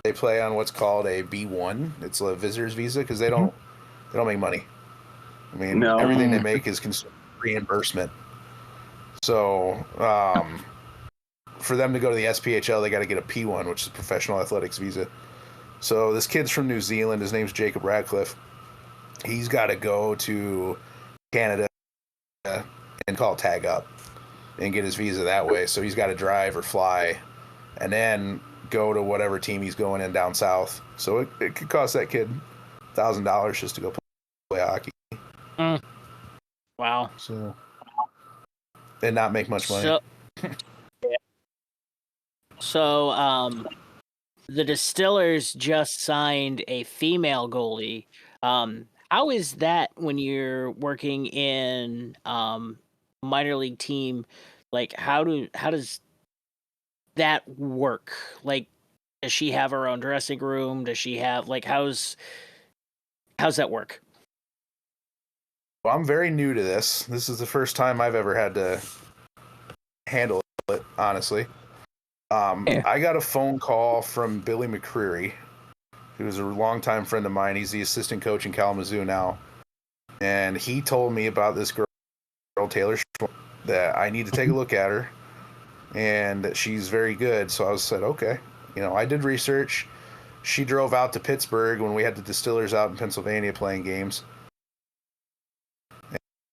[SPEAKER 5] They play on what's called a B1. It's a visitor's visa because they don't make money. I mean, everything they make is reimbursement. So for them to go to the SPHL, they got to get a P1, which is a professional athletics visa. So this kid's from New Zealand. His name's Jacob Radcliffe. He's got to go to Canada and call tag up and get his visa that way. So he's got to drive or fly and then go to whatever team he's going in down south. So it could cost that kid $1,000 just to go play hockey.
[SPEAKER 1] Wow.
[SPEAKER 5] So and not make much money.
[SPEAKER 1] So the Distillers just signed a female goalie. How is that when you're working in minor league team? Like, how does that work? Like, does she have her own dressing room? Does she have how's that work?
[SPEAKER 5] Well, I'm very new to this. This is the first time I've ever had to handle it, honestly. I got a phone call from Billy McCreary, who's a longtime friend of mine. He's the assistant coach in Kalamazoo now. And he told me about this girl, Taylor, that I need to take a look at her. And that she's very good. So I said, okay. I did research. She drove out to Pittsburgh when we had the Distillers out in Pennsylvania playing games.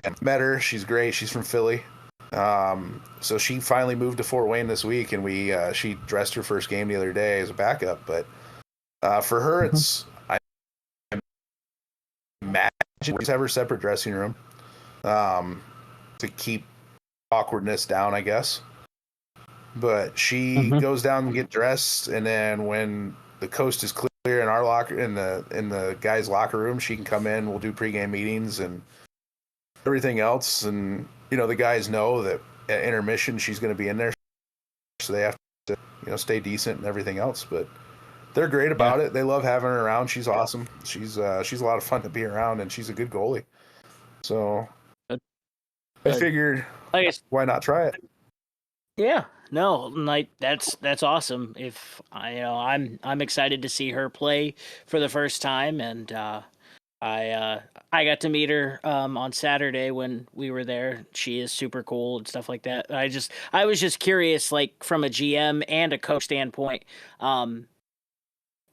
[SPEAKER 5] And met her. She's great. She's from Philly. So she finally moved to Fort Wayne this week, and she dressed her first game the other day as a backup. But for her, it's I imagine we have her separate dressing room to keep awkwardness down, I guess. But she goes down and get dressed, and then when the coast is clear in our locker in the guys' locker room, she can come in. We'll do pregame meetings and everything else, and the guys know that at intermission she's going to be in there, so they have to stay decent and everything else. But they're great about it. They love having her around. She's awesome. She's a lot of fun to be around, and she's a good goalie. So I figured, why not try it?
[SPEAKER 1] Yeah, no, like that's awesome. If I'm excited to see her play for the first time, and I got to meet her on Saturday when we were there. She is super cool and stuff like that. I was just curious, like from a GM and a coach standpoint,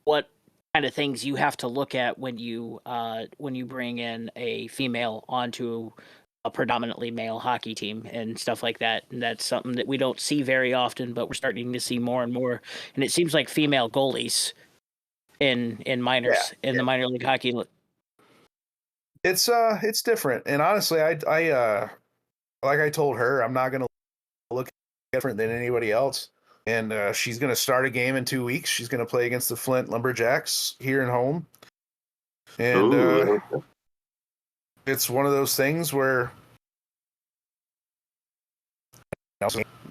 [SPEAKER 1] what kind of things you have to look at when you bring in a female onto a predominantly male hockey team and stuff like that. And that's something that we don't see very often, but we're starting to see more and more. And it seems like female goalies in minors in the minor league hockey.
[SPEAKER 5] It's different. And honestly, I like I told her, I'm not going to look different than anybody else. And she's going to start a game in 2 weeks. She's going to play against the Flint Lumberjacks here at home. And it's one of those things where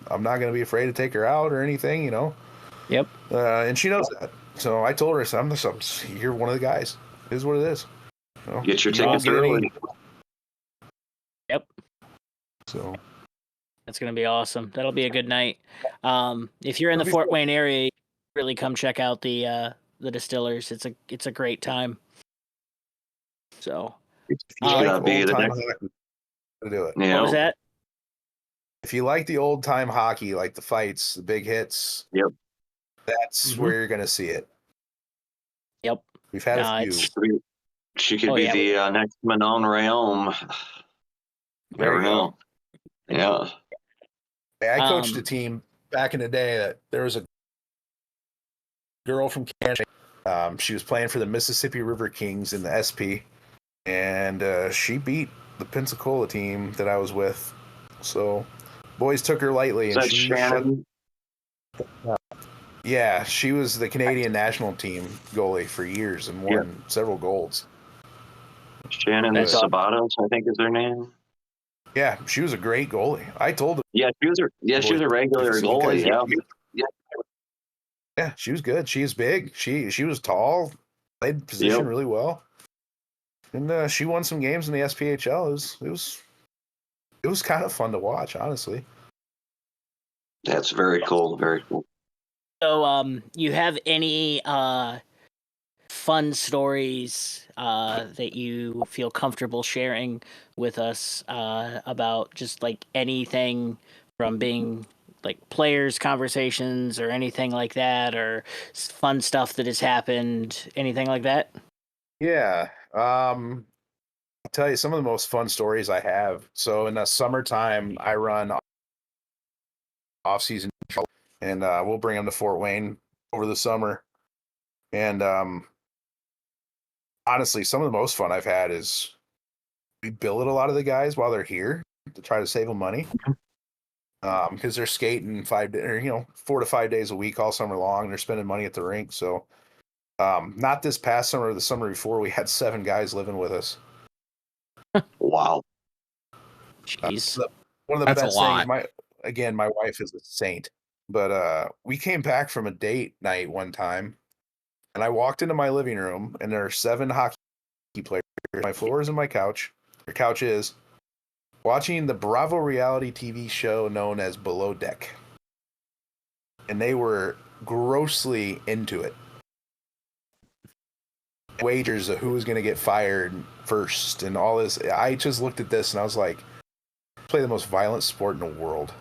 [SPEAKER 5] I'm not going to be afraid to take her out or anything,
[SPEAKER 1] Yep.
[SPEAKER 5] And she knows that. So I told her, you're one of the guys. It is what it is.
[SPEAKER 2] Get your tickets early.
[SPEAKER 1] Yep.
[SPEAKER 5] So
[SPEAKER 1] that's going to be awesome. That'll be a good night. If you're in the Fort Wayne area, really come check out the Distillers. It's a great time. So
[SPEAKER 2] Gotta be the next
[SPEAKER 5] to do it.
[SPEAKER 2] Yeah.
[SPEAKER 1] What was that?
[SPEAKER 5] if you like the old time hockey, like the fights, the big hits,
[SPEAKER 2] Yep.
[SPEAKER 5] that's where you're gonna see it.
[SPEAKER 1] Yep.
[SPEAKER 5] We've had a few.
[SPEAKER 2] She could be the next Manon Rayom. Never know. Yeah.
[SPEAKER 5] I coached a team back in the day that there was a girl from Canada. She was playing for the Mississippi River Kings in the SP, and she beat the Pensacola team that I was with. So boys took her lightly, and she
[SPEAKER 2] Shannon?
[SPEAKER 5] Yeah, she was the Canadian national team goalie for years and won several golds.
[SPEAKER 2] Shannon Sabatos, I think is her name.
[SPEAKER 5] Yeah, she was a great goalie. I told her.
[SPEAKER 2] Yeah, she was a regular goalie.
[SPEAKER 5] Yeah, she was good. She is big. She was tall, played position really well, and she won some games in the SPHL. It was kind of fun to watch, honestly.
[SPEAKER 2] That's very cool. Very cool.
[SPEAKER 1] So, you have any fun stories that you feel comfortable sharing with us about just like anything from being like players' conversations or anything like that, or fun stuff that has happened, anything like that?
[SPEAKER 5] Yeah. I'll tell you some of the most fun stories I have. So in the summertime, I run off-season, and we'll bring them to Fort Wayne over the summer. And honestly, some of the most fun I've had is we billet a lot of the guys while they're here to try to save them money, because they're skating 4 to 5 days a week all summer long. They're spending money at the rink. So not this past summer, the summer before, we had 7 guys living with us.
[SPEAKER 2] Wow.
[SPEAKER 1] Jeez.
[SPEAKER 5] One of the best things, my wife is a saint, but we came back from a date night one time, and I walked into my living room, and there are 7 hockey players. My floor is and my couch. Their couch is watching the Bravo reality TV show known as Below Deck, and they were grossly into it. Wagers of who was going to get fired first and all this. I just looked at this and I was like, play the most violent sport in the world,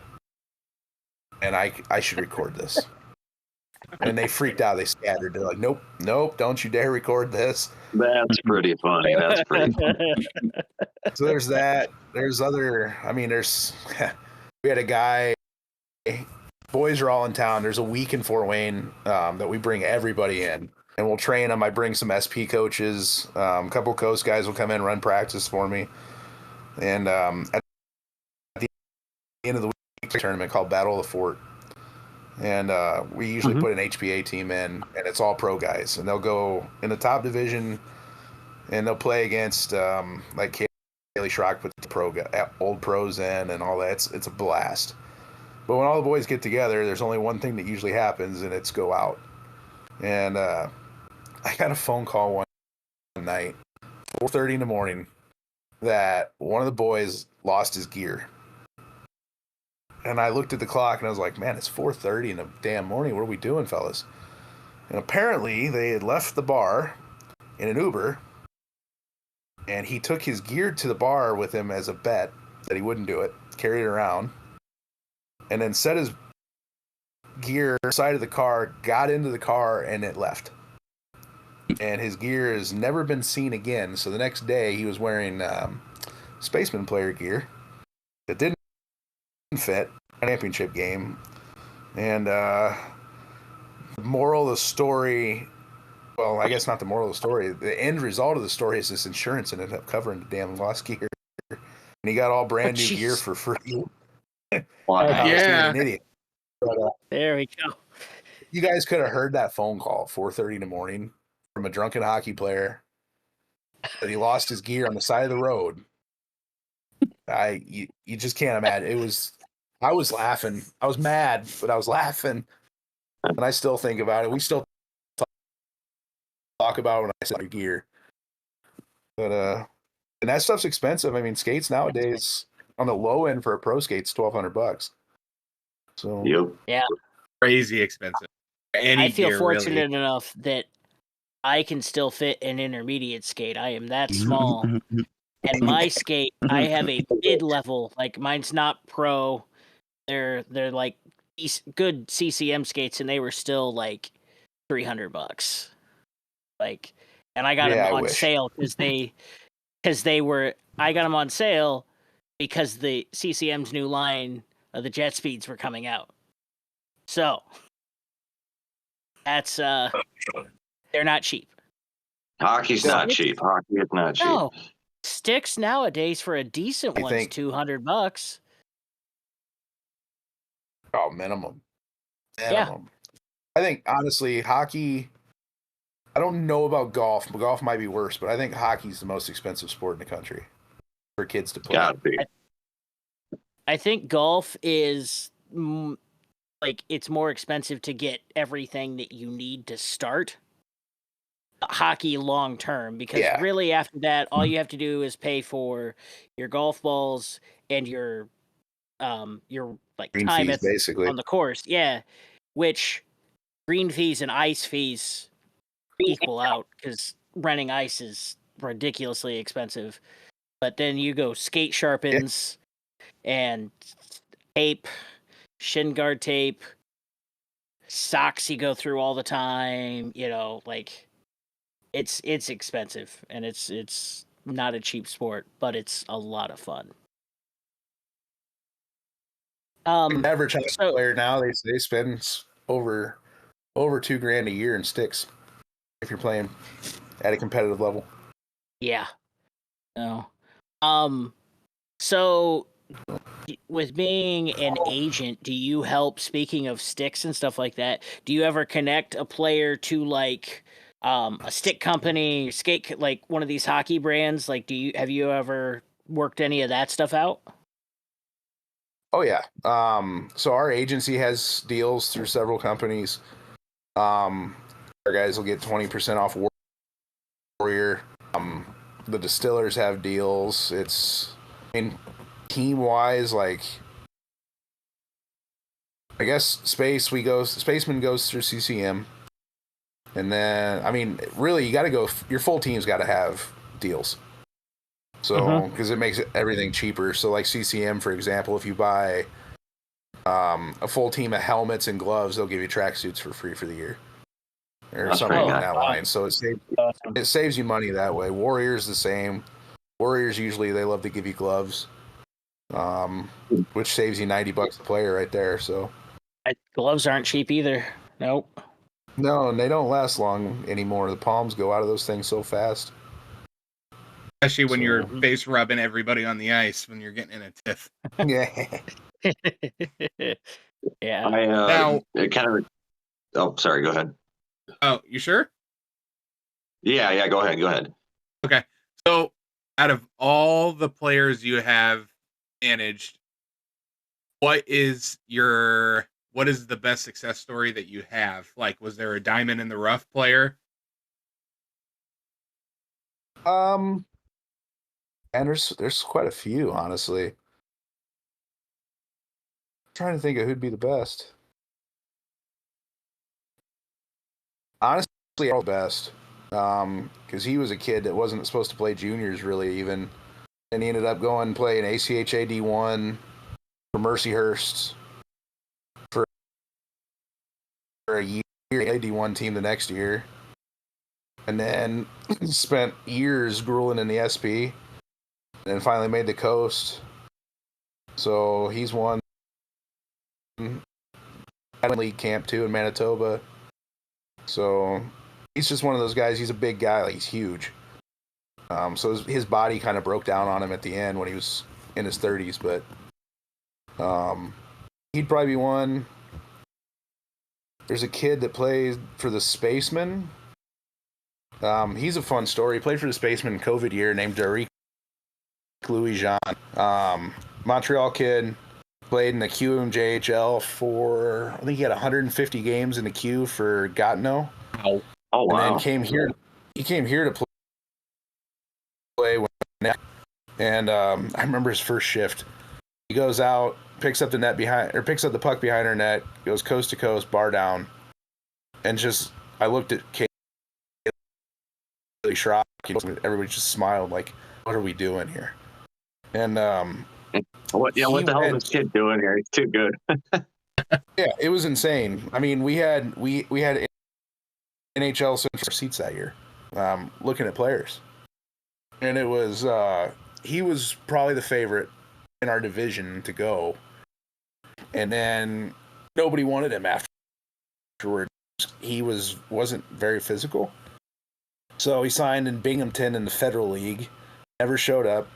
[SPEAKER 5] and I should record this. And they freaked out. They scattered. They're like, nope, don't you dare record this.
[SPEAKER 2] That's pretty funny. That's pretty funny.
[SPEAKER 5] So there's that. There's we had a guy, boys are all in town. There's a week in Fort Wayne that we bring everybody in, and we'll train them. I bring some SP coaches. A couple Coast guys will come in, run practice for me. And at the end of the week, a tournament called Battle of the Fort. And we usually put an HPA team in, and it's all pro guys. And they'll go in the top division, and they'll play against like Kaylee Schrock puts the old pros in and all that. It's a blast. But when all the boys get together, there's only one thing that usually happens, and it's go out. And I got a phone call one night, 4:30 in the morning, that one of the boys lost his gear. And I looked at the clock and I was like, man, it's 4:30 in the damn morning. What are we doing, fellas? And apparently they had left the bar in an Uber, and he took his gear to the bar with him as a bet that he wouldn't do it, carried it around, and then set his gear side of the car, got into the car, and it left. And his gear has never been seen again. So the next day he was wearing Spaceman player gear that didn't fit a championship game. And the moral of the story, well, I guess not the moral of the story, the end result of the story is this insurance ended up covering the damn lost gear, and he got all brand new gear for free.
[SPEAKER 2] Wow.
[SPEAKER 4] Yeah.
[SPEAKER 5] An idiot. But,
[SPEAKER 1] there we go.
[SPEAKER 5] You guys could have heard that phone call at 4:30 in the morning from a drunken hockey player that he lost his gear on the side of the road. You just can't imagine. I was laughing. I was mad, but I was laughing. And I still think about it. We still talk about when I said gear. But and that stuff's expensive. I mean, skates nowadays on the low end for a pro skate's $1,200. So
[SPEAKER 1] yeah,
[SPEAKER 4] crazy expensive.
[SPEAKER 1] I feel fortunate enough that I can still fit an intermediate skate. I am that small. And my skate, I have a mid-level, like mine's not pro, They're like good CCM skates, and they were still like $300. Like, and I got them
[SPEAKER 5] I
[SPEAKER 1] on
[SPEAKER 5] wish.
[SPEAKER 1] sale because they were. I got them on sale because the CCM's new line of the Jet Speeds were coming out. So that's they're not cheap.
[SPEAKER 2] Hockey's not cheap. Hockey is not cheap.
[SPEAKER 1] No, sticks nowadays for a decent
[SPEAKER 5] You
[SPEAKER 1] one's
[SPEAKER 5] think-
[SPEAKER 1] $200.
[SPEAKER 5] Oh, minimum.
[SPEAKER 1] Yeah.
[SPEAKER 5] I think honestly, hockey. I don't know about golf. Golf might be worse, but I think hockey's the most expensive sport in the country for kids to play.
[SPEAKER 2] Gotta be.
[SPEAKER 1] I think golf is like it's more expensive to get everything that you need to start hockey long term, because really after that all you have to do is pay for your golf balls and your like
[SPEAKER 5] Green
[SPEAKER 1] time
[SPEAKER 5] fees, basically.
[SPEAKER 1] on the course. Yeah, which green fees and ice fees equal out because renting ice is ridiculously expensive. But then you go skate sharpens and tape, shin guard tape, socks you go through all the time, like it's expensive, and it's not a cheap sport, but it's a lot of fun.
[SPEAKER 5] Average hockey player now, they spend over $2,000 a year in sticks if you're playing at a competitive level.
[SPEAKER 1] Yeah. No. So with being an agent, do you help, speaking of sticks and stuff like that, do you ever connect a player to like a stick company, skate, like one of these hockey brands? Like, have you ever worked any of that stuff out?
[SPEAKER 5] Oh yeah. So our agency has deals through several companies. Our guys will get 20% off Warrior. The Distillers have deals. Team wise, like I guess Spaceman goes through CCM. And then really you gotta go, your full team's gotta have deals. So because it makes everything cheaper. So like CCM, for example, if you buy a full team of helmets and gloves, they'll give you tracksuits for free for the year, or something along that line. So it saves you money that way. Warriors the same. Warriors usually they love to give you gloves, which saves you $90 a player right there. So
[SPEAKER 1] gloves aren't cheap either. Nope.
[SPEAKER 5] No, and they don't last long anymore. The palms go out of those things so fast.
[SPEAKER 4] Especially when you're face rubbing everybody on the ice when you're getting in a tiff.
[SPEAKER 5] Yeah.
[SPEAKER 1] Yeah.
[SPEAKER 4] Now,
[SPEAKER 2] it kind of. Oh, sorry. Go ahead.
[SPEAKER 4] Oh, you sure?
[SPEAKER 2] Yeah. Go ahead.
[SPEAKER 4] Okay. So, out of all the players you have managed, what is the best success story that you have? Like, was there a diamond in the rough player?
[SPEAKER 5] And there's quite a few, honestly. I'm trying to think of who'd be the best. Honestly, all the best. Because he was a kid that wasn't supposed to play juniors really even, and he ended up going and playing ACHA D1 for Mercyhurst for a year, D1 team the next year, and then spent years grueling in the SP, and finally made the coast. So he's won league camp too in Manitoba. So he's just one of those guys. He's a big guy, like he's huge. So his body kind of broke down on him at the end when he was in his 30s, but he'd probably be one. There's a kid that plays for the Spacemen. He's a fun story. He played for the Spacemen COVID year, named Derek Louis Jean. Montreal kid, played in the QMJHL for, I think he had 150 games in the Q for Gatineau.
[SPEAKER 2] Oh wow!
[SPEAKER 5] And then came here. He came here to play. And I remember his first shift. He goes out, picks up the puck behind her net, goes coast to coast, bar down, and just I looked at Kate, really shocked. Everybody just smiled, like, "What are we doing here?" And
[SPEAKER 2] What the hell is this kid doing here? He's too good.
[SPEAKER 5] Yeah, it was insane. I mean, we had NHL center seats that year, looking at players, and it was he was probably the favorite in our division to go, and then nobody wanted him afterwards. He wasn't very physical, so he signed in Binghamton in the Federal League. Never showed up.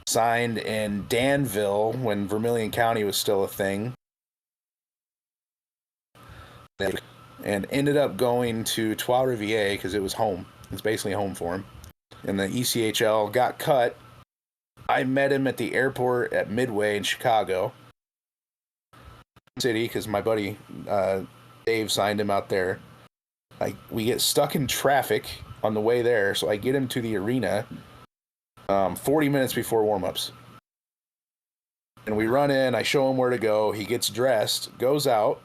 [SPEAKER 5] Signed in Danville when Vermilion County was still a thing, and ended up going to Trois Rivières because it was home. It's basically home for him. And the ECHL got cut. I met him at the airport at Midway in Chicago City because my buddy Dave signed him out there. We get stuck in traffic on the way there, so I get him to the arena 40 minutes before warm-ups. And we run in, I show him where to go, he gets dressed, goes out,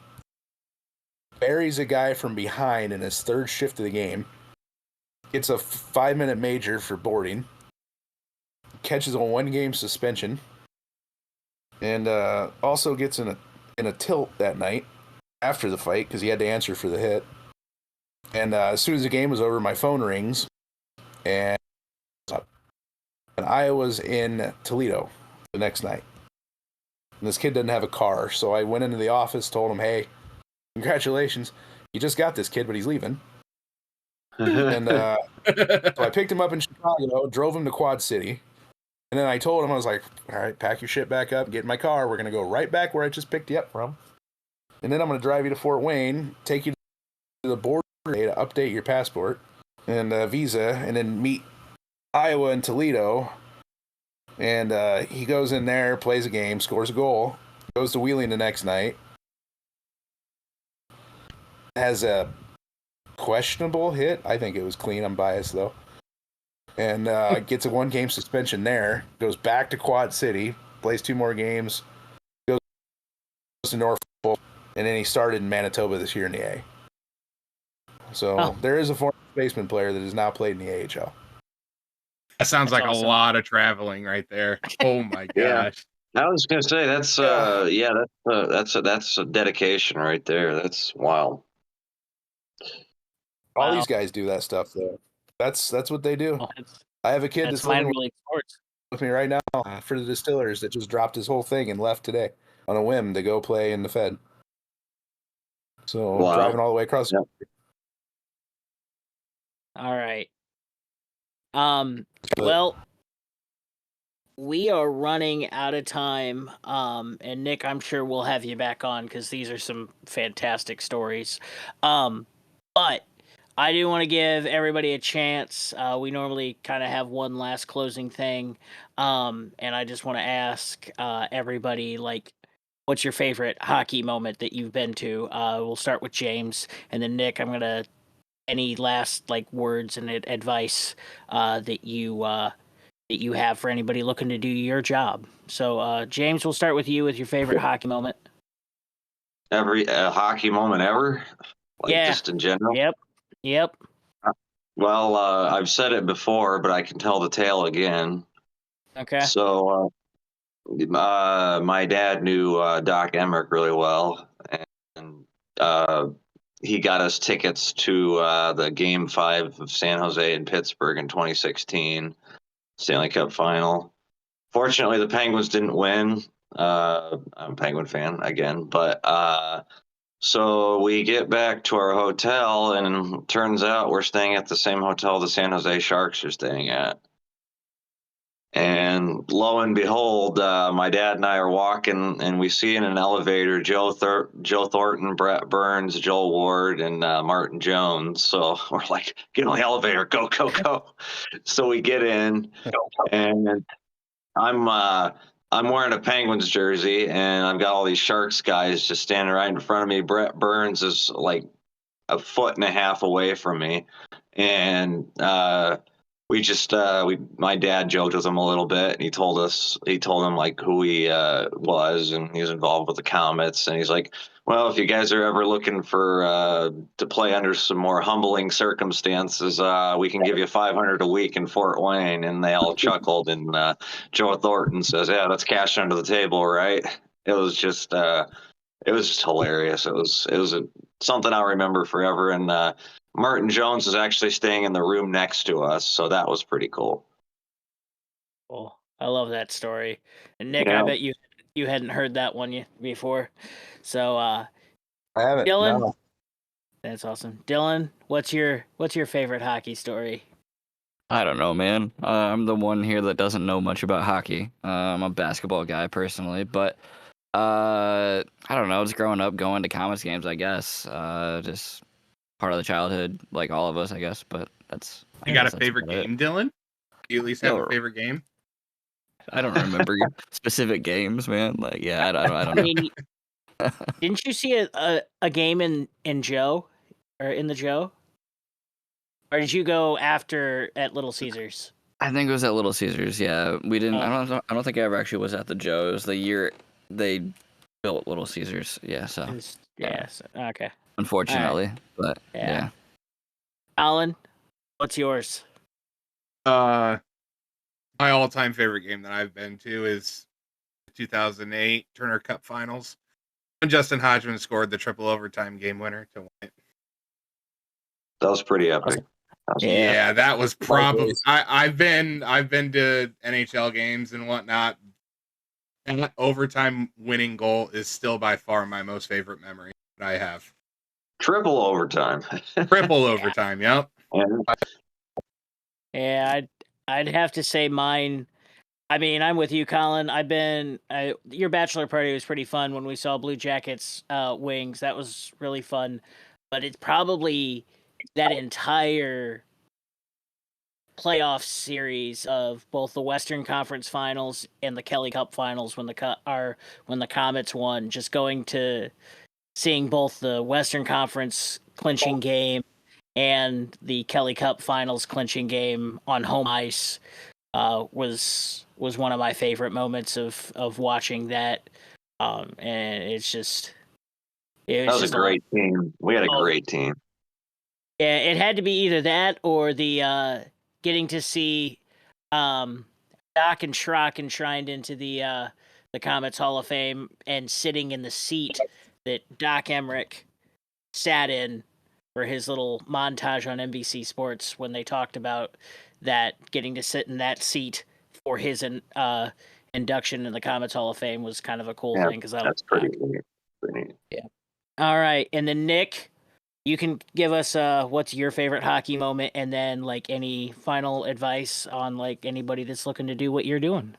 [SPEAKER 5] buries a guy from behind in his third shift of the game, gets a 5-minute major for boarding, catches a 1-game suspension, and also gets in a tilt that night after the fight because he had to answer for the hit. And as soon as the game was over, my phone rings, and I was in Toledo the next night. And this kid didn't have a car, so I went into the office, told him, hey, congratulations, you just got this kid, but he's leaving. And so I picked him up in Chicago, drove him to Quad City, and then I told him, I was like, all right, pack your shit back up, get in my car, we're going to go right back where I just picked you up from. And then I'm going to drive you to Fort Wayne, take you to the border to update your passport and visa, and then meet Iowa and Toledo. And he goes in there, plays a game, scores a goal, goes to Wheeling the next night, has a questionable hit. I think it was clean. I'm biased, though. And gets a 1-game suspension there, goes back to Quad City, plays 2 more games, goes to Norfolk, and then he started in Manitoba this year in the A. So there is a former Spaceman player that has now played in the AHL.
[SPEAKER 4] That sounds
[SPEAKER 1] That's
[SPEAKER 4] like
[SPEAKER 1] awesome.
[SPEAKER 4] a lot of traveling right there. Oh my gosh.
[SPEAKER 2] I was gonna say that's that's a dedication right there. That's wild.
[SPEAKER 5] All
[SPEAKER 1] Wow.
[SPEAKER 5] these guys do that stuff, though. That's what they do.
[SPEAKER 1] Well,
[SPEAKER 5] I have a kid
[SPEAKER 1] that's
[SPEAKER 5] that's living
[SPEAKER 1] minor league sports.
[SPEAKER 5] with me right now for the Distillers that just dropped his whole thing and left today on a whim to go play in the Fed. So
[SPEAKER 2] Wow.
[SPEAKER 5] driving all the way across.
[SPEAKER 2] Yep.
[SPEAKER 1] All right. Well, we are running out of time. And Nick, I'm sure we'll have you back on because these are some fantastic stories. But I do want to give everybody a chance. We normally kind of have one last closing thing. And I just want to ask everybody, like, what's your favorite hockey moment that you've been to? We'll start with James, and then Nick, I'm going to any last like words and advice that you have for anybody looking to do your job. So James, we'll start with you with your favorite hockey moment.
[SPEAKER 2] Every hockey moment ever, like just in general.
[SPEAKER 1] Yep.
[SPEAKER 2] Well, I've said it before, but I can tell the tale again.
[SPEAKER 1] Okay.
[SPEAKER 2] So my dad knew Doc Emmerich really well, and he got us tickets to the Game 5 of San Jose and Pittsburgh in 2016 Stanley Cup Final. Fortunately, the Penguins didn't win. I'm a Penguin fan again, but so we get back to our hotel, and it turns out we're staying at the same hotel the San Jose Sharks are staying at. And lo and behold, my dad and I are walking, and we see in an elevator Joe Thornton, Brett Burns, Joel Ward, and Martin Jones. So we're like, get on the elevator, go, go, go. So we get in, and I'm wearing a Penguins jersey, and I've got all these Sharks guys just standing right in front of me. Brett Burns is like a foot and a half away from me, and we just my dad joked with him a little bit, and he told him like who he was, and he was involved with the Comets, and he's like, well, if you guys are ever looking for to play under some more humbling circumstances, we can give you $500 a week in Fort Wayne. And they all chuckled, and Joe Thornton says, yeah, that's cash under the table, right? It was just hilarious. It was something I'll remember forever. And Martin Jones is actually staying in the room next to us, so that was pretty cool.
[SPEAKER 1] Cool. I love that story. And Nick,
[SPEAKER 2] Yeah.
[SPEAKER 1] I bet you hadn't heard that one before. So
[SPEAKER 5] I haven't.
[SPEAKER 1] Dylan,
[SPEAKER 5] No.
[SPEAKER 1] that's awesome. Dylan, what's your favorite hockey story?
[SPEAKER 3] I don't know, man. I'm the one here that doesn't know much about hockey. I'm a basketball guy personally, but I don't know. Just growing up, going to Comets games, I guess. Just part of the childhood, like all of us, I guess. But that's.
[SPEAKER 4] You got a favorite game, Dylan? You at least have a favorite game?
[SPEAKER 3] I don't remember specific games, man. Like, yeah, I don't
[SPEAKER 1] I
[SPEAKER 3] know.
[SPEAKER 1] mean, didn't you see a game in Joe, or in the Joe? Or did you go after at Little Caesars?
[SPEAKER 3] I think it was at Little Caesars. Yeah, we didn't. I don't think I ever actually was at the Joe. It was the year they built Little Caesars. Yeah. So.
[SPEAKER 1] Yes. Okay.
[SPEAKER 3] Unfortunately, but yeah.
[SPEAKER 1] Alan, what's yours?
[SPEAKER 4] My all-time favorite game that I've been to is 2008 Turner Cup Finals when Justin Hodgman scored the triple overtime game winner to win it.
[SPEAKER 2] That was pretty epic.
[SPEAKER 4] Yeah, that was probably. I've been to NHL games and whatnot. And that overtime winning goal is still by far my most favorite memory that I have.
[SPEAKER 2] Triple overtime.
[SPEAKER 4] Triple overtime. Yep.
[SPEAKER 1] Yeah, I'd have to say mine. I mean, I'm with you, Colin. Your bachelor party was pretty fun when we saw Blue Jackets wings. That was really fun. But it's probably that entire playoff series of both the Western Conference Finals and the Kelly Cup Finals when the Comets won. Just going to seeing both the Western Conference clinching game and the Kelly Cup Finals clinching game on home ice was one of my favorite moments of watching that. And it's just
[SPEAKER 2] that was a great team. We had a great team.
[SPEAKER 1] Yeah, it had to be either that or the getting to see Doc and Schrock enshrined into the Comets Hall of Fame and sitting in the seat that Doc Emmerich sat in for his little montage on NBC Sports when they talked about that, getting to sit in that seat for his induction in the Comets Hall of Fame was kind of a cool thing.
[SPEAKER 2] That's pretty neat.
[SPEAKER 1] Yeah. All right, and then Nick, you can give us what's your favorite hockey moment, and then like any final advice on like anybody that's looking to do what you're doing.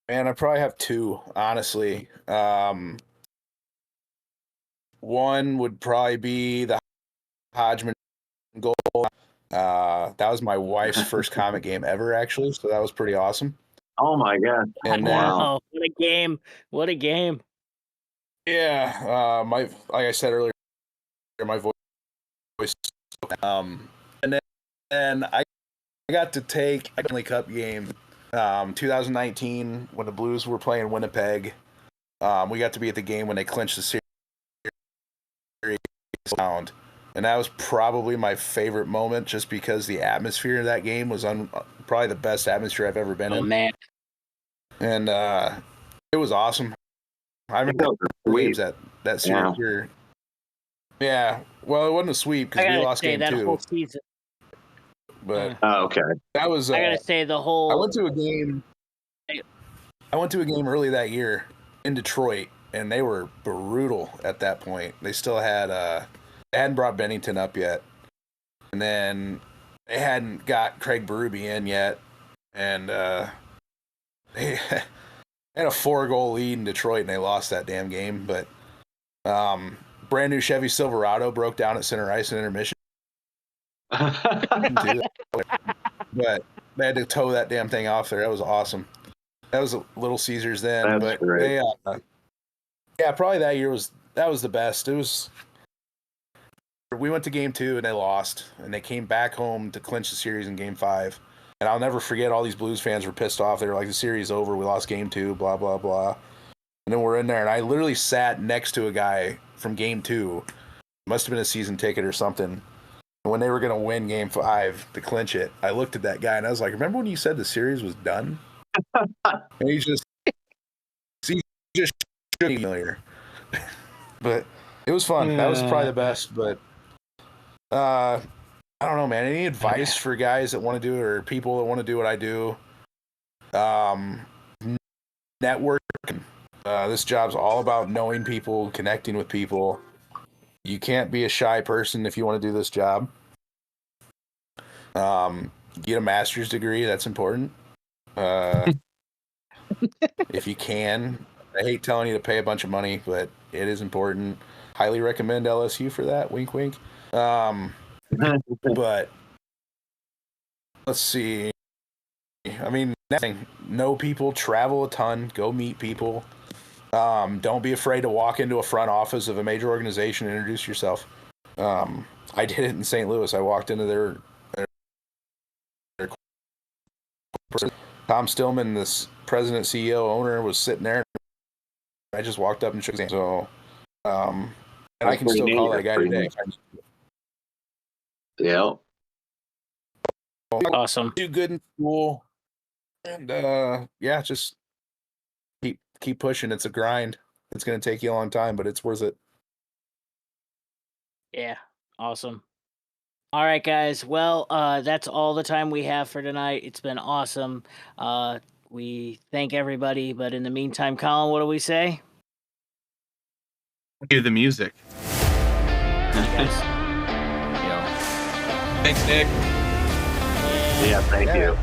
[SPEAKER 5] Man, I probably have two, honestly. One would probably be the Hodgman goal. That was my wife's first Comet game ever, actually, so that was pretty awesome.
[SPEAKER 2] Oh my god!
[SPEAKER 5] And
[SPEAKER 1] wow, what a game! What a game!
[SPEAKER 5] Yeah, like I said earlier, my voice. And then I got to take a Stanley Cup game, 2019 when the Blues were playing Winnipeg. We got to be at the game when they clinched the series round, and that was probably my favorite moment, just because the atmosphere of that game was probably the best atmosphere I've ever been in.
[SPEAKER 1] Oh man!
[SPEAKER 5] And it was awesome. I remember games that series here. Yeah, well, it wasn't a sweep because we lost game 2.
[SPEAKER 1] Whole season.
[SPEAKER 5] But
[SPEAKER 2] okay,
[SPEAKER 5] that was.
[SPEAKER 1] I gotta say the whole.
[SPEAKER 5] I went to a game early that year in Detroit, and they were brutal at that point. They still had they hadn't brought Bennington up yet, and then they hadn't got Craig Berube in yet, and they had a 4-goal lead in Detroit, and they lost that damn game. But brand new Chevy Silverado broke down at center ice in intermission. But they had to tow that damn thing off there. That was awesome. That was a Little Caesars then.
[SPEAKER 2] That's
[SPEAKER 5] but
[SPEAKER 2] great.
[SPEAKER 5] They, probably that was the best. It was we went to game 2 and they lost, and they came back home to clinch the series in game 5. And I'll never forget, all these Blues fans were pissed off. They were like, the series is over. We lost game 2, blah, blah, blah. And then we're in there, and I literally sat next to a guy from game 2. Must have been a season ticket or something. When they were going to win game 5 to clinch it, I looked at that guy, and I was like, remember when you said the series was done? And he just shook me familiar. But it was fun. That was probably the best. But I don't know, man. Any advice for guys that want to do it, or people that want to do what I do? Networking. This job's all about knowing people, connecting with people. You can't be a shy person if you want to do this job. Get a master's degree. That's important. If you can. I hate telling you to pay a bunch of money, but it is important. Highly recommend LSU for that. Wink, wink. But let's see. I mean, nothing. Know people, travel a ton, go meet people. Don't be afraid to walk into a front office of a major organization and introduce yourself. I did it in St. Louis. I walked into their Tom Stillman, this president, CEO, owner, was sitting there. I just walked up and shook his hand. So, and I can still call that guy today.
[SPEAKER 2] Yeah.
[SPEAKER 1] Awesome.
[SPEAKER 5] Do good in school, and yeah, just keep pushing. It's a grind. It's going to take you a long time, but it's worth it.
[SPEAKER 1] Yeah, awesome. All right, guys. Well, that's all the time we have for tonight. It's been awesome. We thank everybody, but in the meantime, Colin, what do we say?
[SPEAKER 4] Cue the music.
[SPEAKER 1] Yes.
[SPEAKER 4] Thanks, Nick.
[SPEAKER 2] Yeah, thank you.